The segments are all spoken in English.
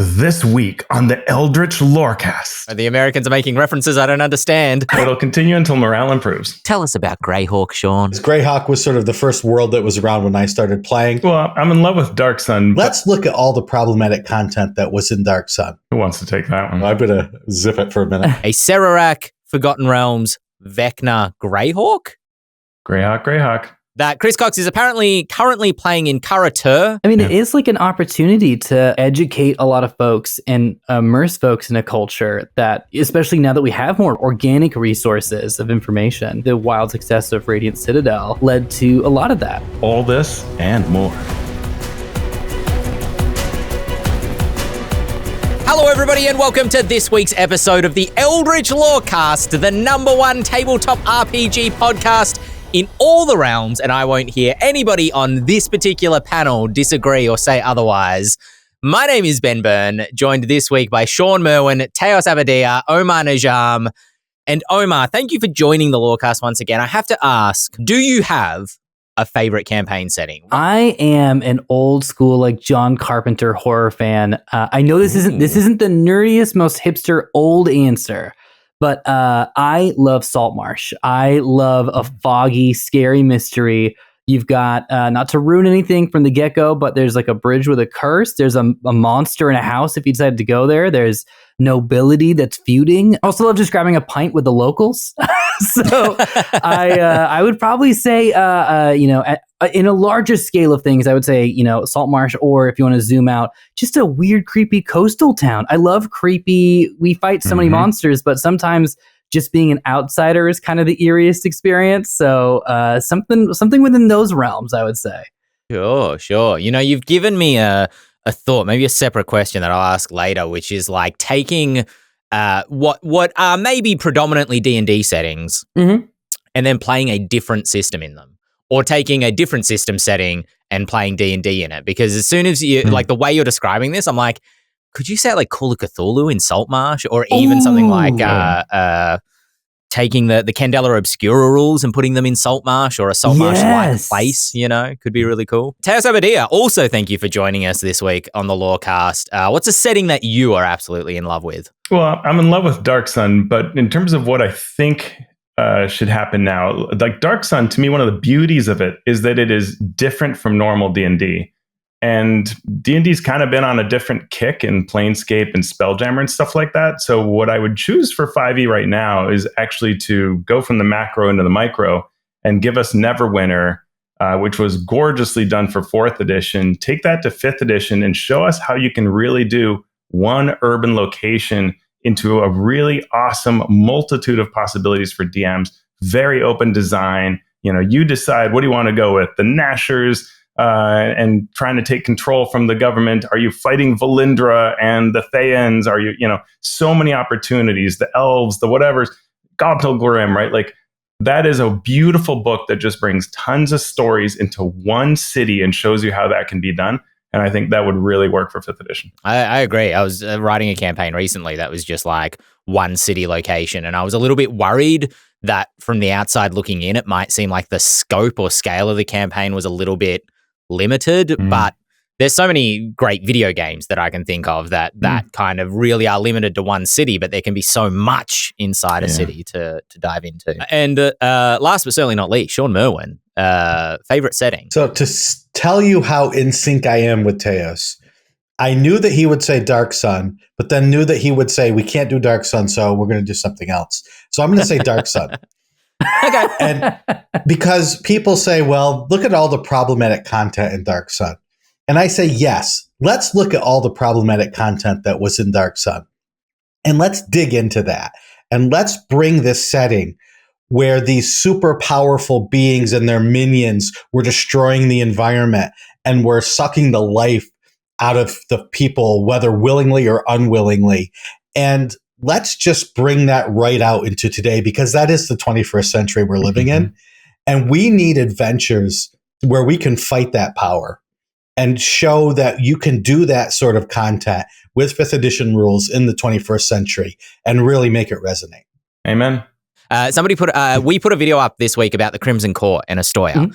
This week on the Eldritch Lorecast. The Americans are making references I don't understand. It'll continue until morale improves. Tell us about Greyhawk, Shawn. Greyhawk was sort of the first world that was around when I started playing. Well, I'm in love with Dark Sun. Let's look at all the problematic content that was in Dark Sun. Who wants to take that one? I'm going to zip it for a minute. A Serarak, Forgotten Realms, Vecna, Greyhawk? Greyhawk. That Chris Cox is apparently currently playing in Kara Tur. I mean, It is like an opportunity to educate a lot of folks and immerse folks in a culture that, especially now that we have more organic resources of information, the wild success of Radiant Citadel led to a lot of that. All this and more. Hello, everybody, and welcome to this week's episode of the Eldritch Lorecast, the #1 tabletop RPG podcast in all the realms, and I won't hear anybody on this particular panel disagree or say otherwise. My name is Ben Byrne, joined this week by Shawn Merwin, Teos Abadia, Omar Najam. And Omar, thank you for joining the Lorecast once again. I have to ask, do you have a favorite campaign setting? I am an old school, like John Carpenter horror fan. I know this isn't the nerdiest, most hipster old answer, but I love Saltmarsh. I love a foggy, scary mystery. You've got, not to ruin anything from the get-go, but there's like a bridge with a curse. There's a monster in a house if you decided to go there. There's nobility that's feuding. I also love just grabbing a pint with the locals. So I would probably say, in a larger scale of things, I would say, Saltmarsh, or if you want to zoom out, just a weird, creepy coastal town. I love creepy. We fight so many monsters, but sometimes just being an outsider is kind of the eeriest experience. So something within those realms, I would say. Sure. You've given me a thought, maybe a separate question that I'll ask later, which is like taking what are maybe predominantly D&D settings and then playing a different system in them, or taking a different system setting and playing D&D in it. Because as soon as you, like the way you're describing this, I'm like, could you say like Call of Cthulhu in Saltmarsh, or even something like taking the Candela Obscura rules and putting them in Saltmarsh, or a Saltmarsh-like place, could be really cool. Teos Abadia, also thank you for joining us this week on the Lorecast. What's a setting that you are absolutely in love with? Well, I'm in love with Dark Sun, but in terms of what I think should happen now, like Dark Sun, to me, one of the beauties of it is that it is different from normal D&D. And D&D's kind of been on a different kick in Planescape and Spelljammer and stuff like that. So what I would choose for 5e right now is actually to go from the macro into the micro and give us Neverwinter, which was gorgeously done for 4th edition. Take that to 5th edition and show us how you can really do one urban location into a really awesome multitude of possibilities for DMs. Very open design. You decide, what do you want to go with? The Nashers, and trying to take control from the government? Are you fighting Valindra and the Thayans? Are you, so many opportunities, the elves, the whatevers, Gobtel Grim, right? Like, that is a beautiful book that just brings tons of stories into one city and shows you how that can be done. And I think that would really work for 5th edition. I agree. I was writing a campaign recently that was just like one city location, and I was a little bit worried that from the outside looking in, it might seem like the scope or scale of the campaign was a little bit limited, but there's so many great video games that I can think of that kind of really are limited to one city, but there can be so much inside a city to dive into. And last but certainly not least, Shawn Merwin, favorite setting. So to tell you how in sync I am with Teos, I knew that he would say Dark Sun, but then knew that he would say, we can't do Dark Sun, so we're going to do something else. So I'm going to say Dark Sun. Okay. And because people say, well, look at all the problematic content in Dark Sun. And I say, yes, let's look at all the problematic content that was in Dark Sun. And let's dig into that. And let's bring this setting where these super powerful beings and their minions were destroying the environment and were sucking the life out of the people, whether willingly or unwillingly. And let's just bring that right out into today, because that is the 21st century we're living in. And we need adventures where we can fight that power and show that you can do that sort of content with 5th edition rules in the 21st century and really make it resonate. Amen. Somebody we put a video up this week about the Crimson Court in Astoria,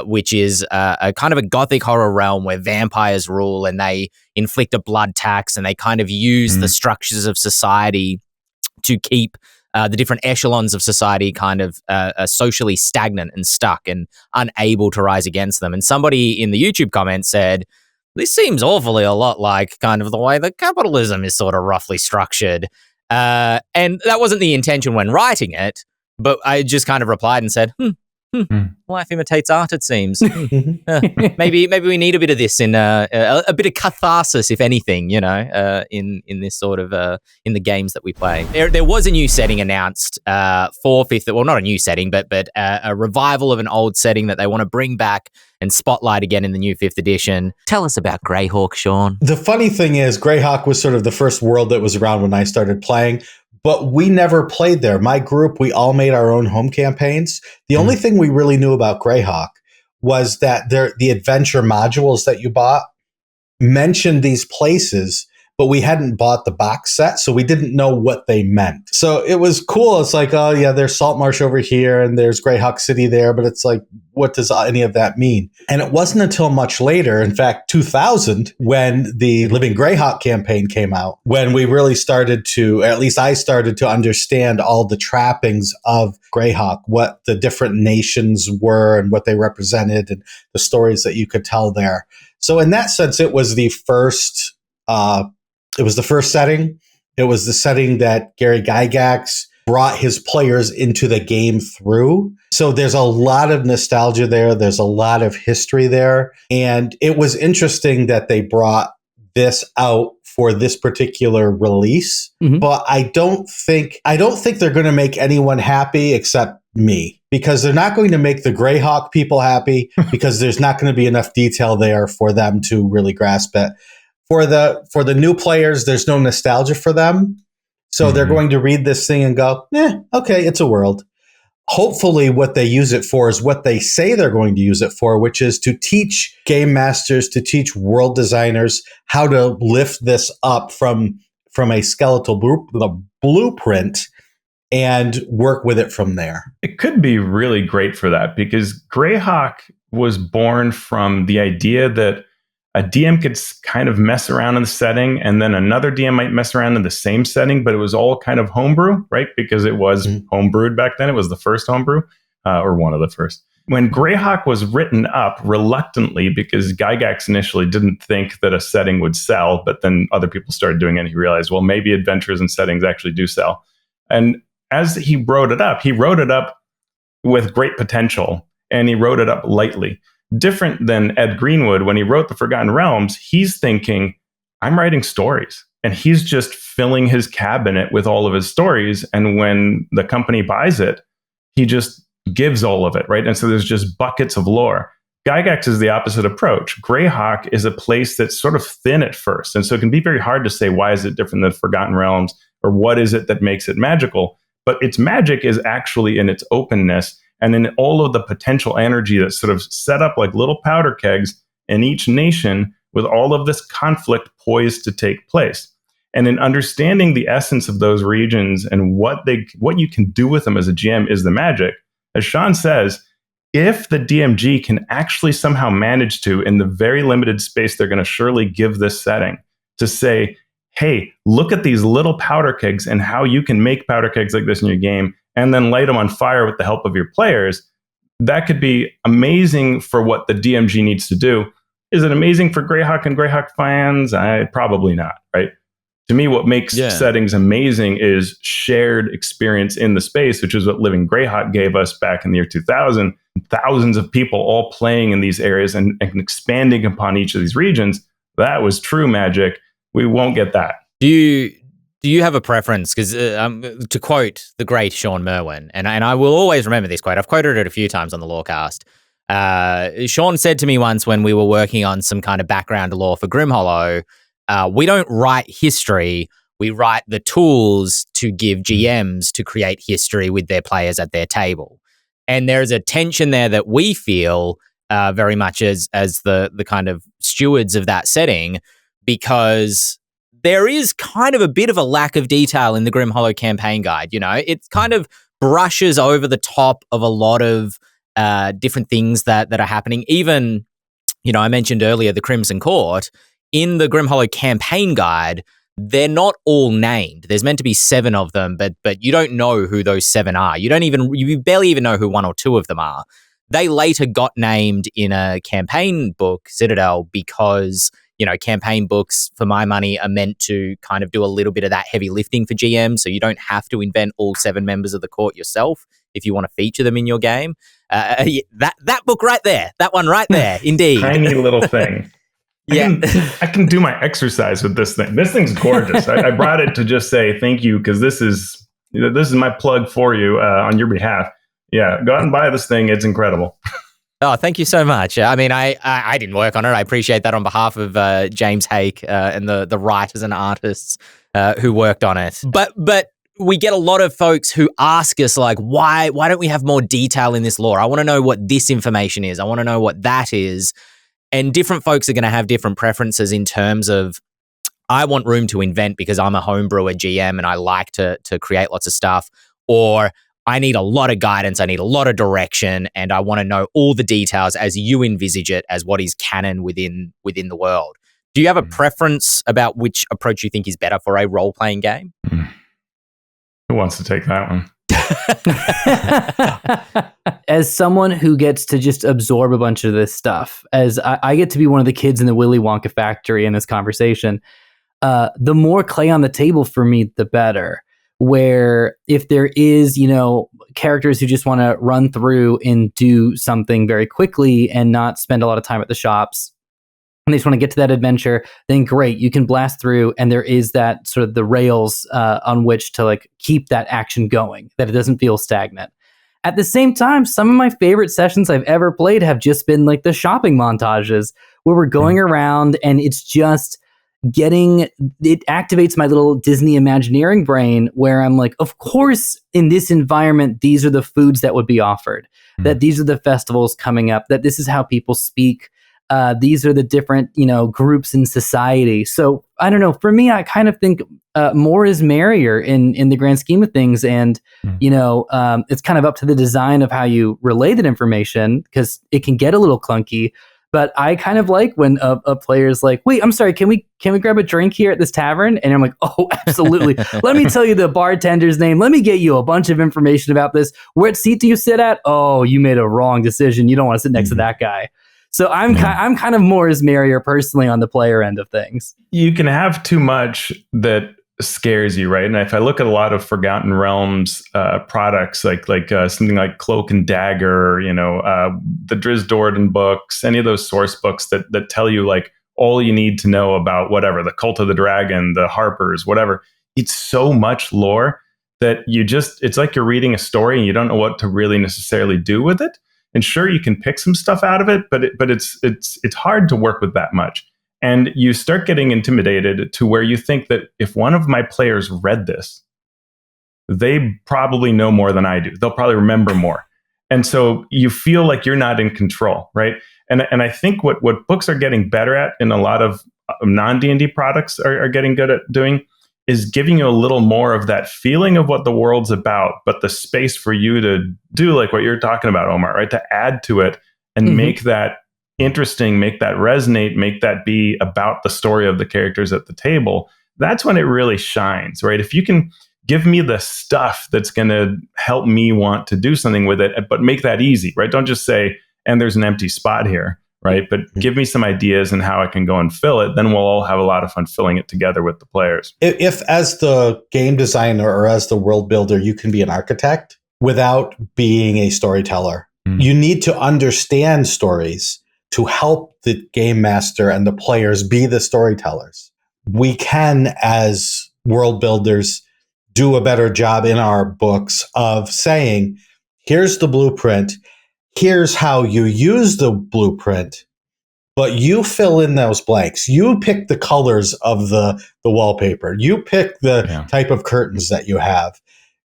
which is a kind of a gothic horror realm where vampires rule and they inflict a blood tax and they kind of use the structures of society to keep the different echelons of society kind of socially stagnant and stuck and unable to rise against them. And somebody in the YouTube comments said, this seems awfully a lot like kind of the way that capitalism is sort of roughly structured. And that wasn't the intention when writing it, but I just kind of replied and said, life imitates art, it seems. Maybe we need a bit of this in a bit of catharsis, if anything, in this sort of in the games that we play. There was a new setting announced for fifth. Well, not a new setting, but a revival of an old setting that they want to bring back and spotlight again in the new 5th edition. Tell us about Greyhawk, Shawn. The funny thing is, Greyhawk was sort of the first world that was around when I started playing. But we never played there. My group, we all made our own home campaigns. The only thing we really knew about Greyhawk was that the adventure modules that you bought mentioned these places, but we hadn't bought the box set, so we didn't know what they meant. So it was cool. It's like, oh yeah, there's Saltmarsh over here and there's Greyhawk City there, but it's like, what does any of that mean? And it wasn't until much later, in fact, 2000, when the Living Greyhawk campaign came out, when we really started to, at least I started to understand all the trappings of Greyhawk, what the different nations were and what they represented and the stories that you could tell there. So in that sense, it was the first setting. It was the setting that Gary Gygax brought his players into the game through. So there's a lot of nostalgia there. There's a lot of history there. And it was interesting that they brought this out for this particular release. But I don't think they're going to make anyone happy except me, because they're not going to make the Greyhawk people happy because there's not going to be enough detail there for them to really grasp it. For the new players, there's no nostalgia for them. So they're going to read this thing and go, okay, it's a world. Hopefully what they use it for is what they say they're going to use it for, which is to teach game masters, to teach world designers how to lift this up from a skeletal blueprint and work with it from there. It could be really great for that, because Greyhawk was born from the idea that a DM could kind of mess around in the get and then another DM might mess around in the same setting, but it was all kind of homebrew, right? Because it was homebrewed back then. It was the first homebrew, or one of the first. When Greyhawk was written up reluctantly, because Gygax initially didn't think that a setting would sell, but then other people started doing it and he realized, well, maybe adventures and settings actually do sell. And as he wrote it up with great potential, and he wrote it up lightly. Different than Ed Greenwood, when he wrote The Forgotten Realms, he's thinking, I'm writing stories. And he's just filling his cabinet with all of his stories. And when the company buys it, he just gives all of it, right? And so there's just buckets of lore. Gygax is the opposite approach. Greyhawk is a place that's sort of thin at first. And so it can be very hard to say, why is it different than Forgotten Realms? Or what is it that makes it magical? But its magic is actually in its openness and in all of the potential energy that's sort of set up like little powder kegs in each nation with all of this conflict poised to take place. And in understanding the essence of those regions and what you can do with them as a GM is the magic. As Shawn says, if the DMG can actually somehow manage to, in the very limited space they're going to surely give this setting, to say, hey, look at these little powder kegs and how you can make powder kegs like this in your game and then light them on fire with the help of your players, that could be amazing for what the DMG needs to do. Is it amazing for Greyhawk and Greyhawk fans? Probably not, right? To me, what makes settings amazing is shared experience in the space, which is what Living Greyhawk gave us back in the year 2000. Thousands of people all playing in these areas and expanding upon each of these regions. That was true magic. We won't get that. Do you have a preference? Because to quote the great Shawn Merwin, and I will always remember this quote. I've quoted it a few times on the Lorecast. Shawn said to me once when we were working on some kind of background lore for Grimhollow, we don't write history. We write the tools to give GMs to create history with their players at their table. And there's a tension there that we feel very much as the kind of stewards of that setting, because there is kind of a bit of a lack of detail in the Grimhollow campaign guide. You know, it's kind of brushes over the top of a lot of different things that are happening. Even, I mentioned earlier the Crimson Court. In the Grimhollow campaign guide, they're not all named. There's meant to be 7 of them, but you don't know who those 7 are. You barely even know who 1 or 2 of them are. They later got named in a campaign book, Citadel, because, campaign books, for my money, are meant to kind of do a little bit of that heavy lifting for GM, so you don't have to invent all 7 members of the court yourself if you want to feature them in your game. That book right there, that one right there, indeed. Tiny little thing. I can do my exercise with this thing. This thing's gorgeous. I brought it to just say thank you, because this is my plug for you on your behalf. Yeah, go out and buy this thing. It's incredible. Oh, thank you so much. I mean, I didn't work on it. I appreciate that on behalf of James Hake and the writers and artists who worked on it. But we get a lot of folks who ask us, like, why don't we have more detail in this lore? I want to know what this information is. I want to know what that is. And different folks are going to have different preferences in terms of, I want room to invent because I'm a homebrewer GM and I like to create lots of stuff, or I need a lot of guidance, I need a lot of direction, and I want to know all the details as you envisage it as what is canon within the world. Do you have a preference about which approach you think is better for a role-playing game? Who wants to take that one? As someone who gets to just absorb a bunch of this stuff, as I get to be one of the kids in the Willy Wonka factory in this conversation, the more clay on the table for me, the better. Where if there is, characters who just want to run through and do something very quickly and not spend a lot of time at the shops, and they just want to get to that adventure, then great, you can blast through, and there is that sort of the rails on which to keep that action going, that it doesn't feel stagnant. At the same time, some of my favorite sessions I've ever played have just been the shopping montages where we're going around and it's just it activates my little Disney Imagineering brain where I'm like, of course, in this environment, these are the foods that would be offered, that these are the festivals coming up, that this is how people speak. These are the different, groups in society. So I don't know. For me, I kind of think more is merrier in the grand scheme of things. And, it's kind of up to the design of how you relay that information, because it can get a little clunky. But I kind of like when a player's like, wait, I'm sorry, can we grab a drink here at this tavern? And I'm like, oh, absolutely. Let me tell you the bartender's name. Let me get you a bunch of information about this. What seat do you sit at? Oh, you made a wrong decision. You don't want to sit next to that guy. So I'm kind of more is merrier personally on the player end of things. You can have too much that scares you, right? And if I look at a lot of Forgotten Realms products, like something like Cloak and Dagger, the Drizzt Do'Urden books, any of those source books that tell you all you need to know about whatever, the Cult of the Dragon, the Harpers, whatever. It's so much lore that it's like you're reading a story and you don't know what to really necessarily do with it. And sure, you can pick some stuff out of it, but it's hard to work with that much. And you start getting intimidated to where you think that if one of my players read this, they probably know more than I do. They'll probably remember more. And so you feel like you're not in control, right? And I think what books are getting better at, and a lot of non-D&D products are getting good at doing, is giving you a little more of that feeling of what the world's about, but the space for you to do like what you're talking about, Omar, right? To add to it and make that interesting, make that resonate, make that be about the story of the characters at the table. That's when it really shines, right? If you can give me the stuff that's going to help me want to do something with it, but make that easy, right? Don't just say, and there's an empty spot here, right? But give me some ideas and how I can go and fill it. Then we'll all have a lot of fun filling it together with the players. If as the game designer or as the world builder, you can be an architect without being a storyteller, you need to understand stories to help the game master and the players be the storytellers. We can, as world builders, do a better job in our books of saying, here's the blueprint, here's how you use the blueprint, but you fill in those blanks. You pick the colors of the wallpaper. You pick the type of curtains that you have.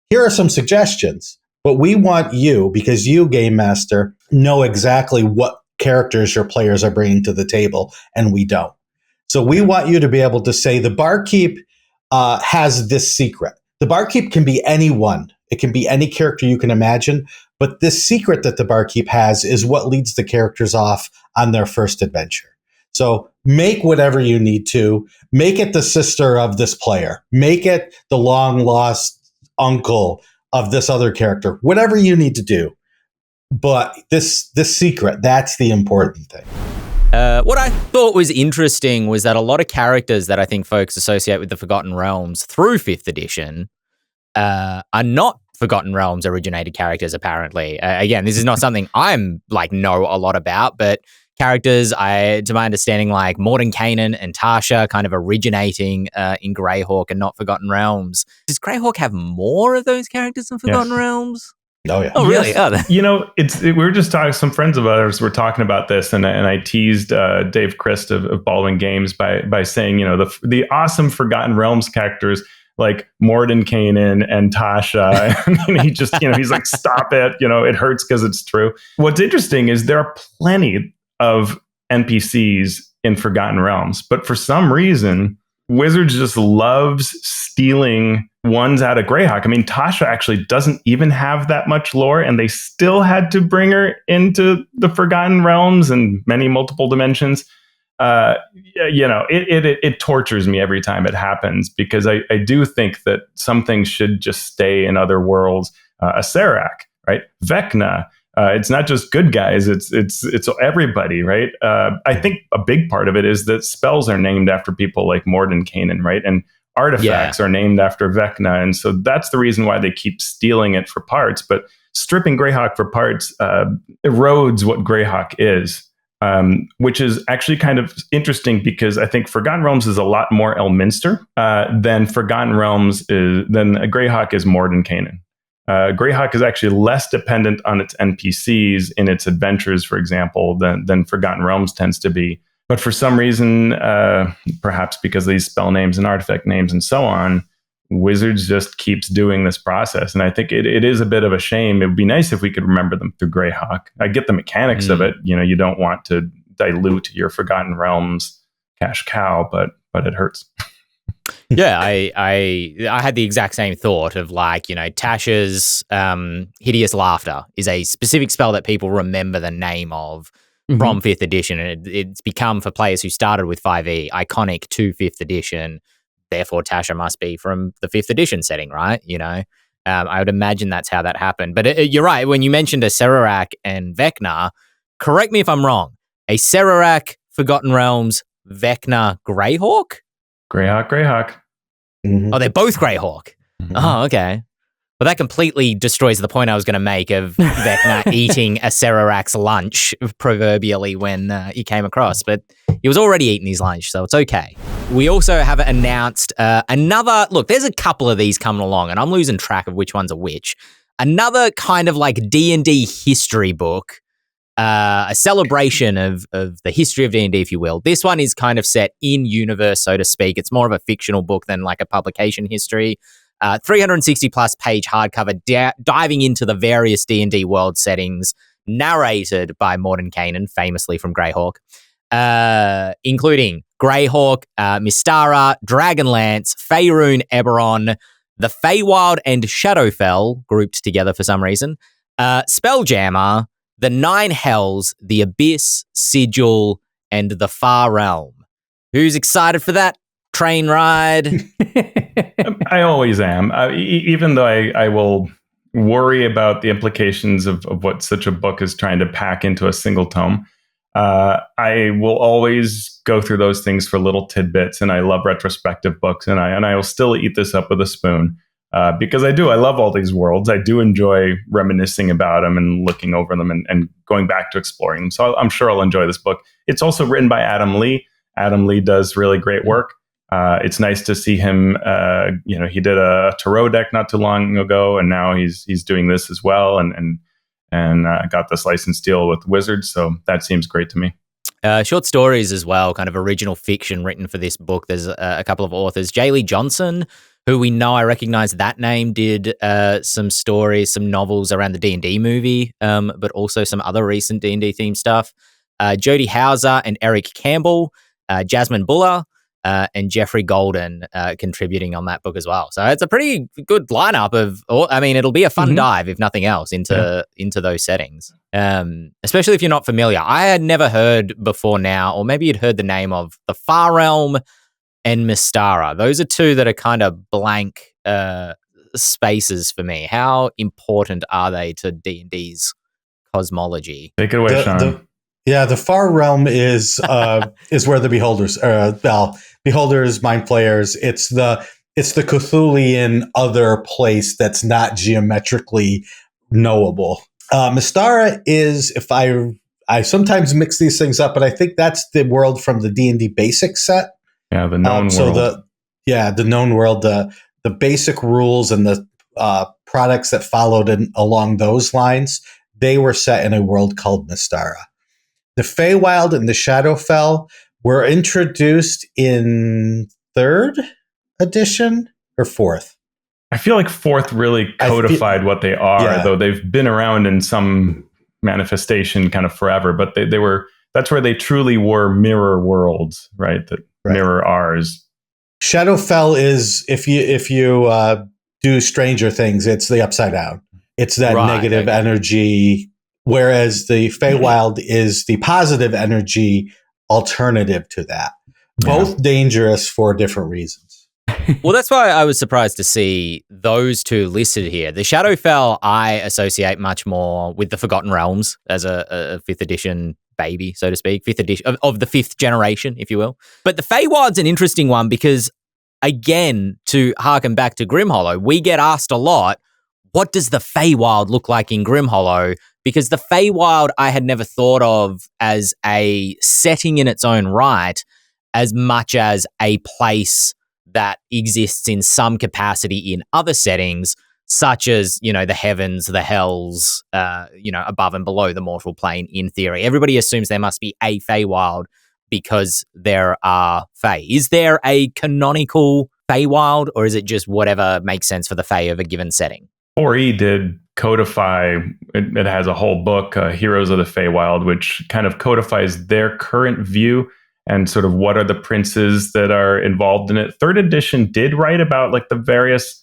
Here are some suggestions, but we want you, because you, game master, know exactly what characters your players are bringing to the table, and we don't. So we want you to be able to say the barkeep has this secret. The barkeep can be anyone It can be any character you can imagine. But this secret that the barkeep has is what leads the characters off on their first adventure. So make whatever you need to. Make it the sister of this player. Make it the long lost uncle of this other character. Whatever you need to do. But this secret, that's the important thing. What I thought was interesting was that a lot of characters that I think folks associate with the Forgotten Realms through 5th edition are not Forgotten Realms originated characters, apparently. Again, this is not something I'm know a lot about, but characters, to my understanding, like Mordenkainen and Tasha kind of originating in Greyhawk and not Forgotten Realms. Does Greyhawk have more of those characters than Forgotten Realms? Oh, yeah. Oh, really? Yes. We were just talking, some friends of ours were talking about this, and I teased Dave Christ of Baldwin Games by saying, the awesome Forgotten Realms characters like Mordenkainen and Tasha. And he just, he's like, stop it. It hurts because it's true. What's interesting is there are plenty of NPCs in Forgotten Realms, but for some reason, Wizards just loves stealing ones out of Greyhawk. I mean, Tasha actually doesn't even have that much lore, and they still had to bring her into the Forgotten Realms and many multiple dimensions. It tortures me every time it happens, because I do think that some things should just stay in other worlds. A Serac, right? Vecna. It's not just good guys. It's everybody, right? I think a big part of it is that spells are named after people like Mordenkainen, right? And artifacts are named after Vecna. And so that's the reason why they keep stealing it for parts. But stripping Greyhawk for parts erodes what Greyhawk is, which is actually kind of interesting, because I think Forgotten Realms is a lot more Elminster than Greyhawk is Mordenkainen. Greyhawk is actually less dependent on its NPCs in its adventures, for example, than Forgotten Realms tends to be. But for some reason, perhaps because of these spell names and artifact names and so on, Wizards just keeps doing this process. And I think it is a bit of a shame. It would be nice if we could remember them through Greyhawk. I get the mechanics of it. You don't want to dilute your Forgotten Realms cash cow, but it hurts. Yeah, I had the exact same thought of Tasha's hideous laughter is a specific spell that people remember the name of from 5th edition, and it's become, for players who started with 5e, iconic to 5th edition. Therefore, Tasha must be from the 5th edition setting, right? I would imagine that's how that happened. But you're right, when you mentioned a Serac and Vecna, correct me if I'm wrong, a Serac, Forgotten Realms, Vecna, Greyhawk? Greyhawk. Mm-hmm. Oh, they're both Greyhawk. Mm-hmm. Oh, okay. Well, that completely destroys the point I was going to make of Vecna eating a Serarac's lunch, proverbially, when he came across. But he was already eating his lunch, so it's okay. We also have announced another... Look, there's a couple of these coming along, and I'm losing track of which ones are which. Another kind of D&D history book, a celebration of the history of D&D, if you will. This one is kind of set in universe, so to speak. It's more of a fictional book than a publication history. 360 plus page hardcover diving into the various D&D world settings, narrated by Mordenkainen, famously from Greyhawk, including Greyhawk, Mystara, Dragonlance, Faerun, Eberron, the Feywild and Shadowfell, grouped together for some reason, Spelljammer, the Nine Hells, the Abyss, Sigil, and the Far Realm. Who's excited for that train ride? I always am. Even though I will worry about the implications of what such a book is trying to pack into a single tome, I will always go through those things for little tidbits, and I love retrospective books, and I will still eat this up with a spoon. Because I love all these worlds. I do enjoy reminiscing about them and looking over them and going back to exploring them. So I'm sure I'll enjoy this book. It's also written by Adam Lee. Adam Lee does really great work. It's nice to see him. He did a Tarot deck not too long ago, and now he's doing this as well, and got this license deal with Wizards. So that seems great to me. Short stories as well, kind of original fiction written for this book. There's a couple of authors. J. Lee Johnson, who we know, I recognize that name, did some stories, some novels around the D&D movie, but also some other recent D&D themed stuff. Jody Hauser and Eric Campbell, Jasmine Buller, and Jeffrey Golden contributing on that book as well. So it's a pretty good lineup of. I mean, it'll be a fun dive if nothing else into those settings. Especially if you're not familiar. I had never heard before now, or maybe you'd heard the name of the Far Realm and Mystara. Those are two that are kind of blank spaces for me. How important are they to D&D's cosmology? Take it away, Shawn. The Far Realm is where the beholders, beholders, mind flayers. It's the Cthulian other place that's not geometrically knowable. Mystara is, if I sometimes mix these things up, but I think that's the world from the D&D basic set. Yeah, the known world. The known world, the basic rules and the products that followed along those lines, they were set in a world called Mystara. The Feywild and the Shadowfell were introduced in 3rd edition or 4th. I feel like 4th really codified what they are, though they've been around in some manifestation kind of forever, but they were, that's where they truly were mirror worlds, right? That mirror ours. Shadowfell is, if you do Stranger Things, it's the upside down. It's that negative energy, whereas the Feywild is the positive energy alternative to that. Both dangerous for different reasons. Well, that's why I was surprised to see those two listed here. The Shadowfell I associate much more with the Forgotten Realms as a 5th edition baby, so to speak, 5th edition of the 5th generation, if you will. But the Feywild's an interesting one because, again, to harken back to Grimhollow, we get asked a lot, what does the Feywild look like in Grimhollow? Because the Feywild I had never thought of as a setting in its own right, as much as a place that exists in some capacity in other settings, such as, the heavens, the hells, above and below the mortal plane, in theory. Everybody assumes there must be a Feywild because there are Fey. Is there a canonical Feywild, or is it just whatever makes sense for the Fey of a given setting? 4E did codify, it has a whole book, Heroes of the Feywild, which kind of codifies their current view and sort of what are the princes that are involved in it. 3rd edition did write about like the various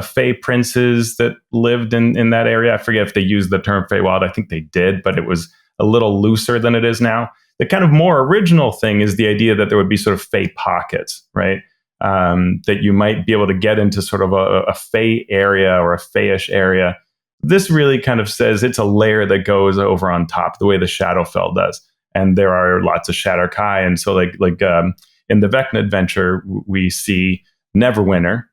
Fey princes that lived in that area. I forget if they used the term Feywild. I think they did, but it was a little looser than it is now. The kind of more original thing is the idea that there would be sort of Fey pockets, right? That you might be able to get into sort of a Fey area or a Feyish area. This really kind of says it's a layer that goes over on top, the way the Shadowfell does. And there are lots of Shadar-kai. And so like in the Vecna adventure, we see Neverwinter,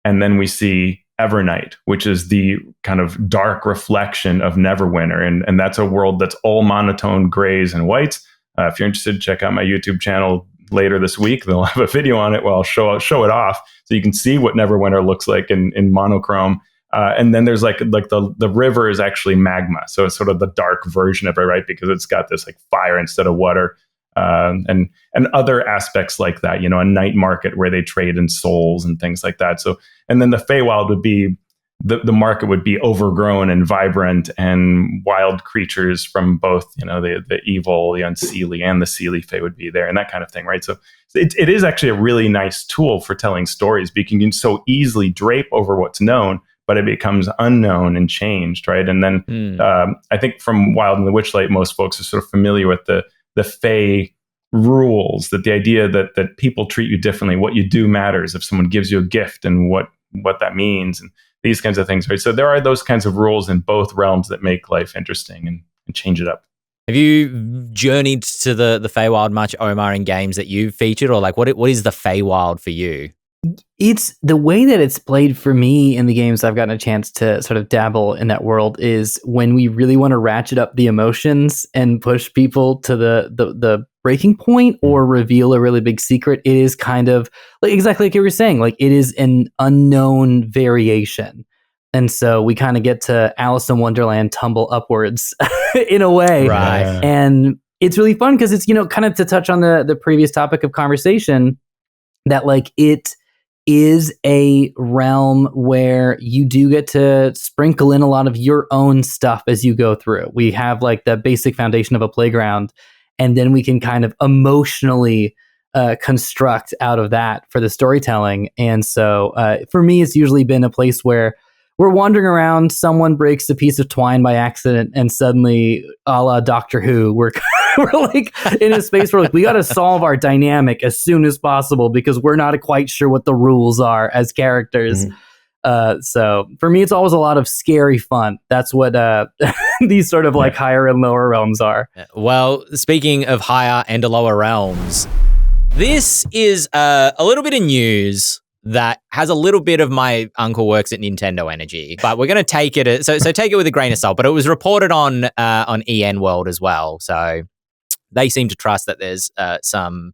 and then we see Evernight, which is the kind of dark reflection of Neverwinter. And that's a world that's all monotone grays and whites. If you're interested, check out my YouTube channel later this week. They'll have a video on it where I'll show it off so you can see what Neverwinter looks like in monochrome. And then there's like the river is actually magma. So it's sort of the dark version of it, right? Because it's got this like fire instead of water. And other aspects like that, a night market where they trade in souls and things like that. So, and then the Feywild would be, the market would be overgrown and vibrant, and wild creatures from both, the evil, the unseelie, and the seelie Fey would be there, and that kind of thing, right? So it is actually a really nice tool for telling stories, because you can so easily drape over what's known, but it becomes unknown and changed, right? And then I think from Wild and the Witchlight, most folks are sort of familiar with the Fey rules, that the idea that people treat you differently, what you do matters, if someone gives you a gift and what that means, and these kinds of things, right? So there are those kinds of rules in both realms that make life interesting and change it up. Have you journeyed to the Feywild much, Omar, in games that you've featured, or like what is the Feywild for you? It's the way that it's played for me in the games I've gotten a chance to sort of dabble in that world is when we really want to ratchet up the emotions and push people to the breaking point or reveal a really big secret. It is kind of like exactly like you were saying, like it is an unknown variation. And so we kind of get to Alice in Wonderland tumble upwards in a way. Right. And it's really fun because it's, kind of to touch on the previous topic of conversation, that like it is a realm where you do get to sprinkle in a lot of your own stuff as you go through. We have like the basic foundation of a playground, and then we can kind of emotionally construct out of that for the storytelling. And so for me, it's usually been a place where we're wandering around, someone breaks a piece of twine by accident, and suddenly, a la Doctor Who, we're like in a space where like we got to solve our dynamic as soon as possible because we're not quite sure what the rules are as characters. So for me, it's always a lot of scary fun. That's what these sort of like higher and lower realms are. Well, speaking of higher and lower realms, this is a little bit of news that has a little bit of my uncle works at Nintendo energy, but we're going to take it. So take it with a grain of salt. But it was reported on EN World as well, so they seem to trust that there's some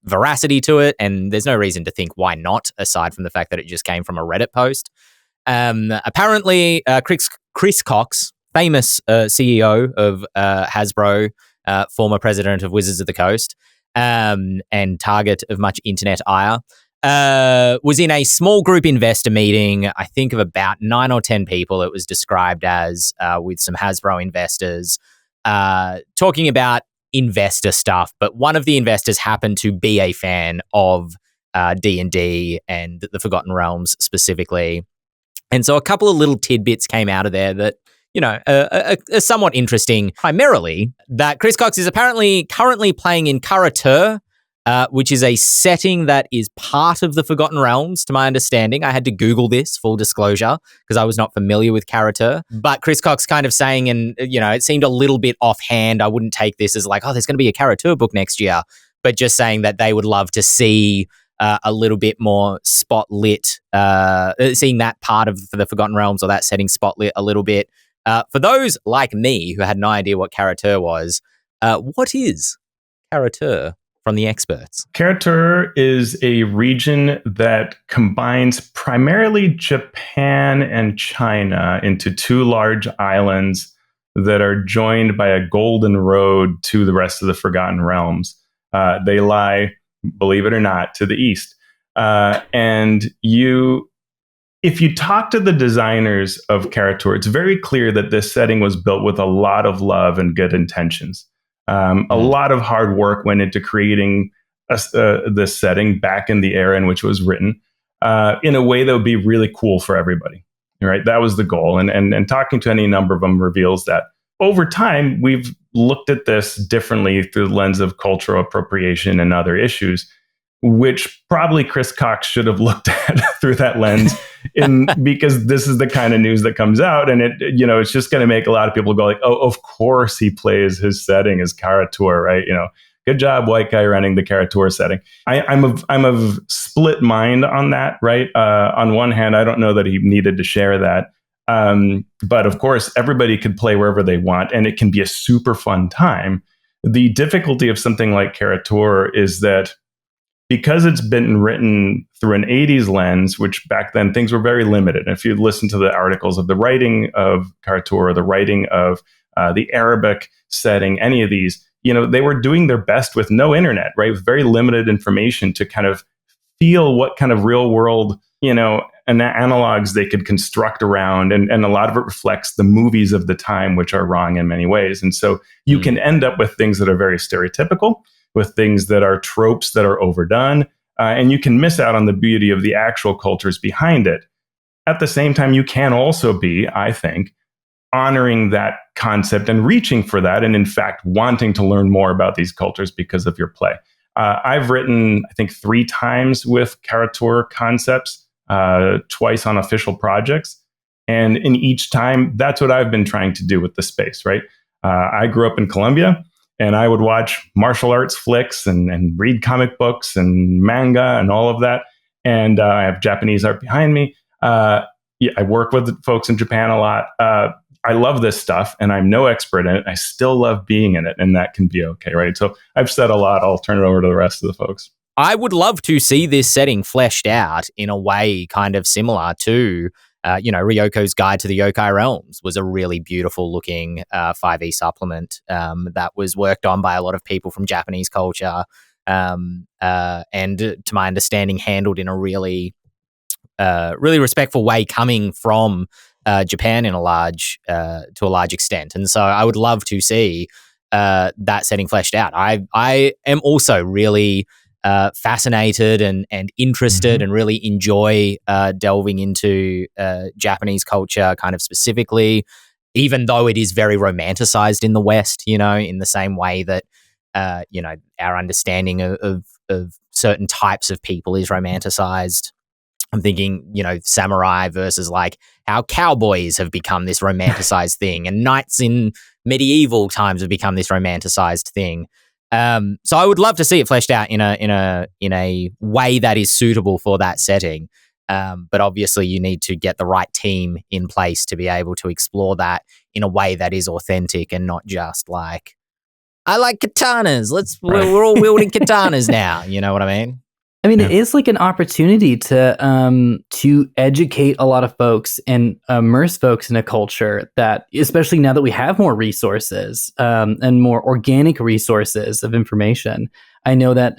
veracity to it, and there's no reason to think why not, aside from the fact that it just came from a Reddit post. Apparently, Chris Cox, famous CEO of Hasbro, former president of Wizards of the Coast, and target of much internet ire, was in a small group investor meeting, I think of about 9 or 10 people, it was described as, with some Hasbro investors, talking about investor stuff. But one of the investors happened to be a fan of D&D and the Forgotten Realms specifically. And so a couple of little tidbits came out of there that, you know, are somewhat interesting. Primarily, that Chris Cox is apparently currently playing in Kara Tur, which is a setting that is part of the Forgotten Realms, to my understanding. I had to Google this, full disclosure, because I was not familiar with Kara Tur. But Chris Cox kind of saying, and, you know, it seemed a little bit offhand. I wouldn't take this as like, oh, there's going to be a Kara Tur book next year, but just saying that they would love to see a little bit more spotlit, seeing that part of the Forgotten Realms or that setting spotlit a little bit. For those like me who had no idea what Kara Tur was, what is Kara Tur from the experts? Kara Tur is a region that combines primarily Japan and China into 2 large islands that are joined by a golden road to the rest of the Forgotten Realms. They lie, believe it or not, to the east. And if you talk to the designers of Kara Tur, it's very clear that this setting was built with a lot of love and good intentions. A lot of hard work went into creating this setting back in the era in which it was written, in a way that would be really cool for everybody. Right, that was the goal. And talking to any number of them reveals that over time we've looked at this differently through the lens of cultural appropriation and other issues, which probably Chris Cox should have looked at through that lens, because this is the kind of news that comes out, and it's just going to make a lot of people go like, oh, of course he plays his setting as Kara Tur, right? Good job, white guy running the Kara Tur setting. I'm of split mind on that, right? On one hand, I don't know that he needed to share that, but of course, everybody could play wherever they want, and it can be a super fun time. The difficulty of something like Kara Tur is that because it's been written through an 80s lens, which back then things were very limited. And if you listen to the articles of the writing of Kara Tur, or the writing of the Arabic setting, any of these, they were doing their best with no internet, right? With very limited information to kind of feel what kind of real world, analogs they could construct around. And a lot of it reflects the movies of the time, which are wrong in many ways. And so you can end up with things that are very stereotypical, with things that are tropes that are overdone, and you can miss out on the beauty of the actual cultures behind it. At the same time, you can also be, I think, honoring that concept and reaching for that, and in fact, wanting to learn more about these cultures because of your play. I've written, I think, 3 times with Kara Tur concepts, twice on official projects. And in each time, that's what I've been trying to do with the space, right? I grew up in Colombia, and I would watch martial arts flicks and read comic books and manga and all of that. And I have Japanese art behind me. I work with folks in Japan a lot. I love this stuff, and I'm no expert in it. I still love being in it, and that can be okay, right? So I've said a lot. I'll turn it over to the rest of the folks. I would love to see this setting fleshed out in a way kind of similar to, Ryoko's Guide to the Yokai Realms was a really beautiful looking 5e supplement that was worked on by a lot of people from Japanese culture, and to my understanding, handled in a really respectful way, coming from Japan to a large extent. And so I would love to see that setting fleshed out. I am also really fascinated and interested and really enjoy delving into Japanese culture kind of specifically, even though it is very romanticized in the West, you know, in the same way that, you know, our understanding of certain types of people is romanticized. I'm thinking, you know, samurai versus like how cowboys have become this romanticized thing, and knights in medieval times have become this romanticized thing. So I would love to see it fleshed out in a way that is suitable for that setting. But obviously, you need to get the right team in place to be able to explore that in a way that is authentic and not just like, I like katanas. We're all wielding katanas now. You know what I mean? I mean, it is like an opportunity to educate a lot of folks and immerse folks in a culture that, especially now that we have more resources and more organic resources of information. I know that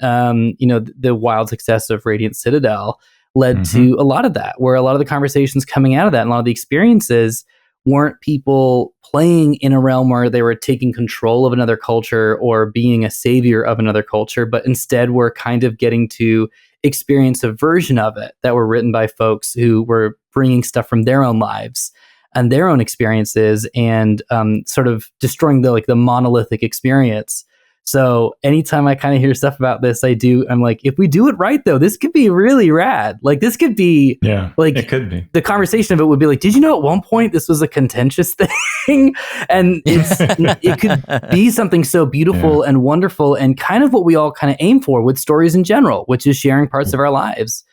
you know, the wild success of Radiant Citadel led to a lot of that, where a lot of the conversations coming out of that and a lot of the experiences weren't people playing in a realm where they were taking control of another culture or being a savior of another culture, but instead were kind of getting to experience a version of it that were written by folks who were bringing stuff from their own lives and their own experiences and sort of destroying the monolithic experience. So anytime I kind of hear stuff about this, I'm like, if we do it right, though, this could be really rad. Like, this could be, like, it could be. The conversation of it would be like, did you know at one point this was a contentious thing? And it could be something so beautiful and wonderful and kind of what we all kind of aim for with stories in general, which is sharing parts of our lives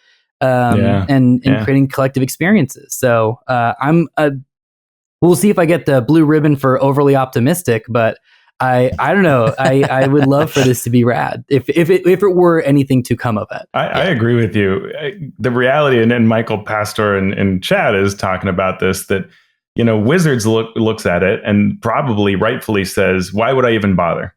and creating collective experiences. So we'll see if I get the blue ribbon for overly optimistic, but I don't know. I would love for this to be rad if it were anything to come of it. I agree with you. The reality, and Michael Pastor in chat is talking about this, that, you know, Wizards looks at it and probably rightfully says, why would I even bother?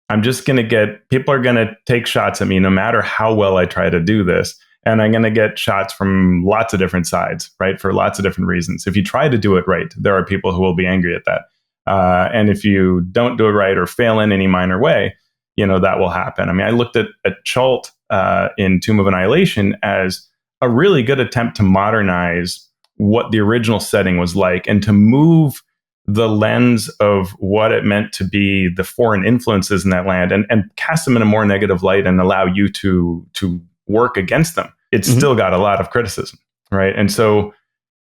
I'm just going to people are going to take shots at me no matter how well I try to do this. And I'm going to get shots from lots of different sides, right? For lots of different reasons. If you try to do it right, there are people who will be angry at that. And if you don't do it right or fail in any minor way, you know, that will happen. I mean, I looked at Chult in Tomb of Annihilation as a really good attempt to modernize what the original setting was like and to move the lens of what it meant to be the foreign influences in that land and cast them in a more negative light and allow you to work against them. It's still got a lot of criticism, right? And so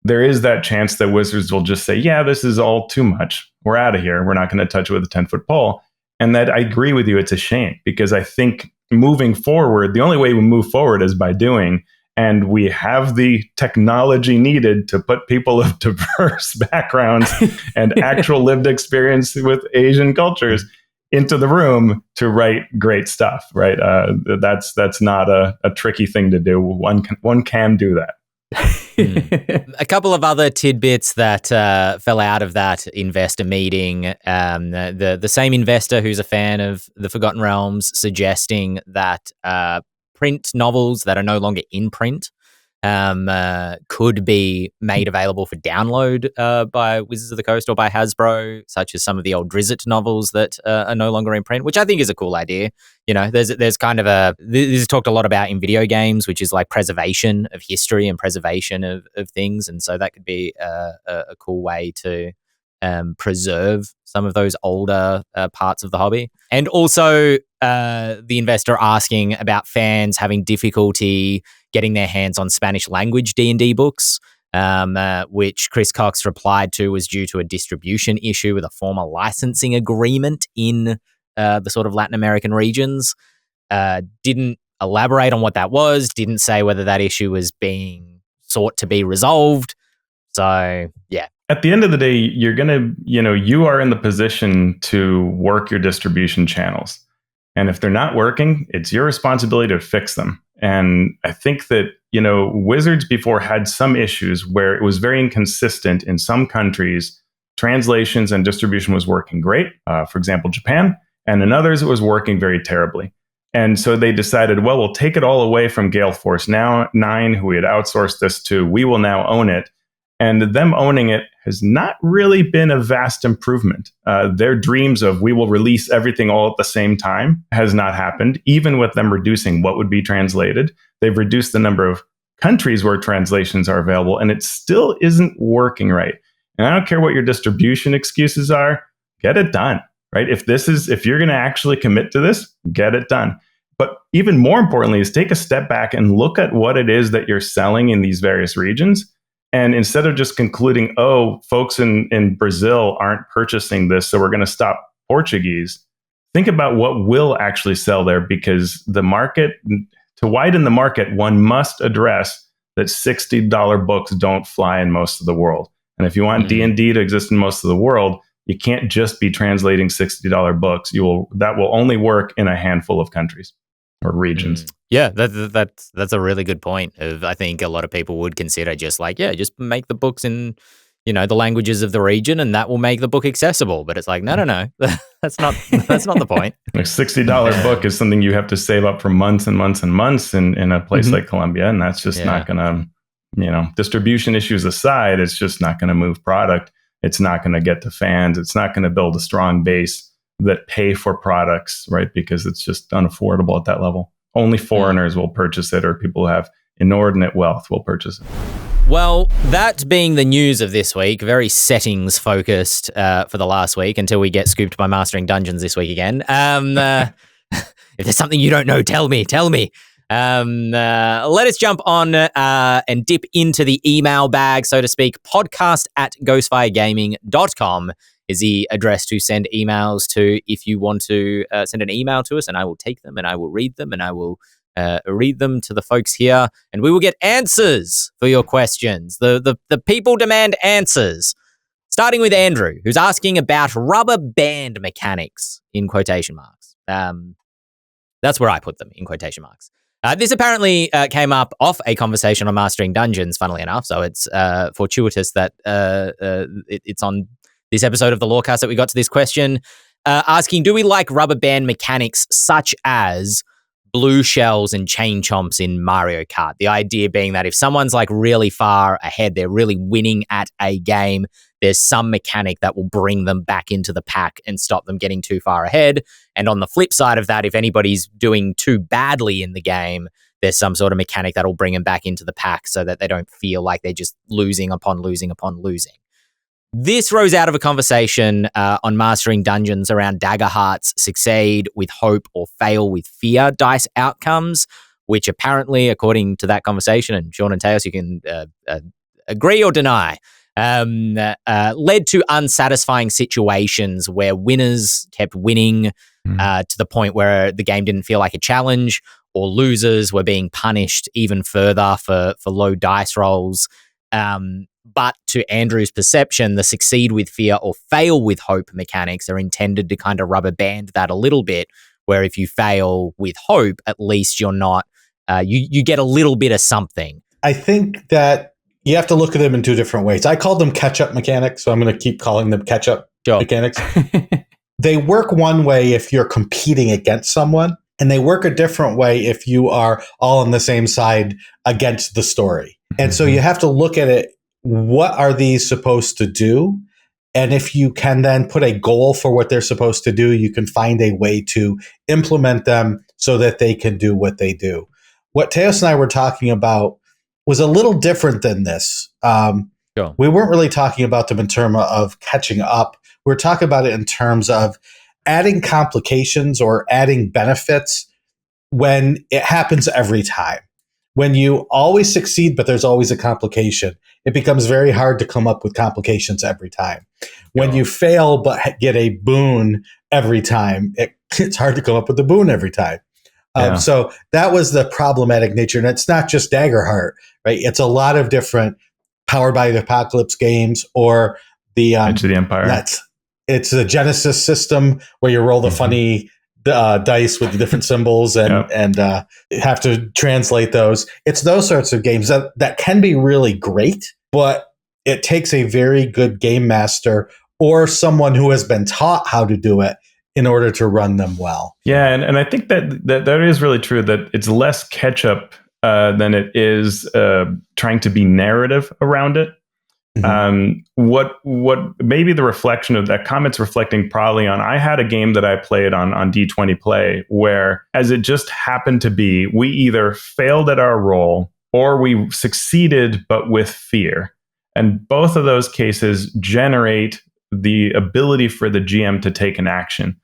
there is that chance that Wizards will just say, yeah, this is all too much. We're out of here. We're not going to touch it with a 10-foot pole. And that, I agree with you, it's a shame, because I think moving forward, the only way we move forward is by doing. And we have the technology needed to put people of diverse backgrounds and actual lived experience with Asian cultures into the room to write great stuff, right? That's not a tricky thing to do. One can do that. A couple of other tidbits that fell out of that investor meeting. The same investor who's a fan of the Forgotten Realms suggesting that print novels that are no longer in print could be made available for download by Wizards of the Coast or by Hasbro, such as some of the old Drizzt novels that are no longer in print, which I think is a cool idea. You know, there's kind of this is talked a lot about in video games, which is like preservation of history and preservation of things, and so that could be a cool way to preserve some of those older parts of the hobby. And also the investor asking about fans having difficulty getting their hands on Spanish language D&D books, which Chris Cox replied to was due to a distribution issue with a former licensing agreement in the sort of Latin American regions. Didn't elaborate on what that was, didn't say whether that issue was being sought to be resolved. So, yeah. At the end of the day, you're going to, you are in the position to work your distribution channels. And if they're not working, it's your responsibility to fix them. And I think that, Wizards before had some issues where it was very inconsistent in some countries. Translations and distribution was working great. For example, Japan. And in others, it was working very terribly. And so they decided, well, we'll take it all away from Gale Force 9, who we had outsourced this to. We will now own it. And them owning it has not really been a vast improvement. Their dreams of we will release everything all at the same time has not happened, even with them reducing what would be translated. They've reduced the number of countries where translations are available, and it still isn't working right. And I don't care what your distribution excuses are, get it done, right? If you're going to actually commit to this, get it done. But even more importantly is take a step back and look at what it is that you're selling in these various regions. And instead of just concluding, oh, folks in Brazil aren't purchasing this, so we're going to stop Portuguese, think about what will actually sell there, because the market, to widen the market, one must address that $60 books don't fly in most of the world. And if you want D&D to exist in most of the world, you can't just be translating $60 books. That will only work in a handful of countries or regions. Yeah, that's a really good point. I think a lot of people would consider just make the books in, the languages of the region, and that will make the book accessible. But it's like, no, that's not the point. A $60 book is something you have to save up for months and months and months in a place like Colombia, and that's just not going to, distribution issues aside, it's just not going to move product. It's not going to get to fans. It's not going to build a strong base that pay for products, right? Because it's just unaffordable at that level. Only foreigners will purchase it, or people who have inordinate wealth will purchase it. Well, that being the news of this week, very settings focused for the last week until we get scooped by Mastering Dungeons this week again. If there's something you don't know, tell me. Let us jump on and dip into the email bag, so to speak. podcast@ghostfiregaming.com is the address to send emails to if you want to send an email to us, and I will take them and I will read them and I will read them to the folks here, and we will get answers for your questions. The people demand answers. Starting with Andrew, who's asking about rubber band mechanics, in quotation marks. That's where I put them, in quotation marks. This apparently came up off a conversation on Mastering Dungeons, funnily enough, so it's fortuitous that it's on this episode of the Lorecast that we got to this question, asking, do we like rubber band mechanics such as blue shells and chain chomps in Mario Kart? The idea being that if someone's like really far ahead, they're really winning at a game, there's some mechanic that will bring them back into the pack and stop them getting too far ahead. And on the flip side of that, if anybody's doing too badly in the game, there's some sort of mechanic that will bring them back into the pack so that they don't feel like they're just losing upon losing upon losing. This rose out of a conversation on Mastering Dungeons around Daggerheart's succeed with hope or fail with fear dice outcomes, which apparently, according to that conversation, and Shawn and Teos, you can agree or deny, led to unsatisfying situations where winners kept winning to the point where the game didn't feel like a challenge, or losers were being punished even further for low dice rolls. But to Andrew's perception, the succeed with fear or fail with hope mechanics are intended to kind of rubber band that a little bit, where if you fail with hope, at least you're not, you get a little bit of something. I think that you have to look at them in two different ways. I call them catch-up mechanics, so I'm going to keep calling them catch-up mechanics. They work one way if you're competing against someone, and they work a different way if you are all on the same side against the story. And so you have to look at it. What are these supposed to do? And if you can then put a goal for what they're supposed to do, you can find a way to implement them so that they can do what they do. What Teos and I were talking about was a little different than this. We weren't really talking about them in terms of catching up. We're talking about it in terms of adding complications or adding benefits when it happens every time. When you always succeed, but there's always a complication, it becomes very hard to come up with complications every time. When you fail, but get a boon every time, it's hard to come up with a boon every time. So that was the problematic nature. And it's not just Daggerheart, right? It's a lot of different Powered by the Apocalypse games, or the Edge of the Empire. It's the Genesis system where you roll the funny dice with the different symbols and have to translate those. It's those sorts of games that can be really great, but it takes a very good game master or someone who has been taught how to do it in order to run them well. Yeah, and I think that is really true, that it's less catch up than it is trying to be narrative around it. What maybe the reflection of that comment's reflecting probably on, I had a game that I played on D20 Play where, as it just happened to be, we either failed at our role or we succeeded but with fear. And both of those cases generate the ability for the GM to take an action.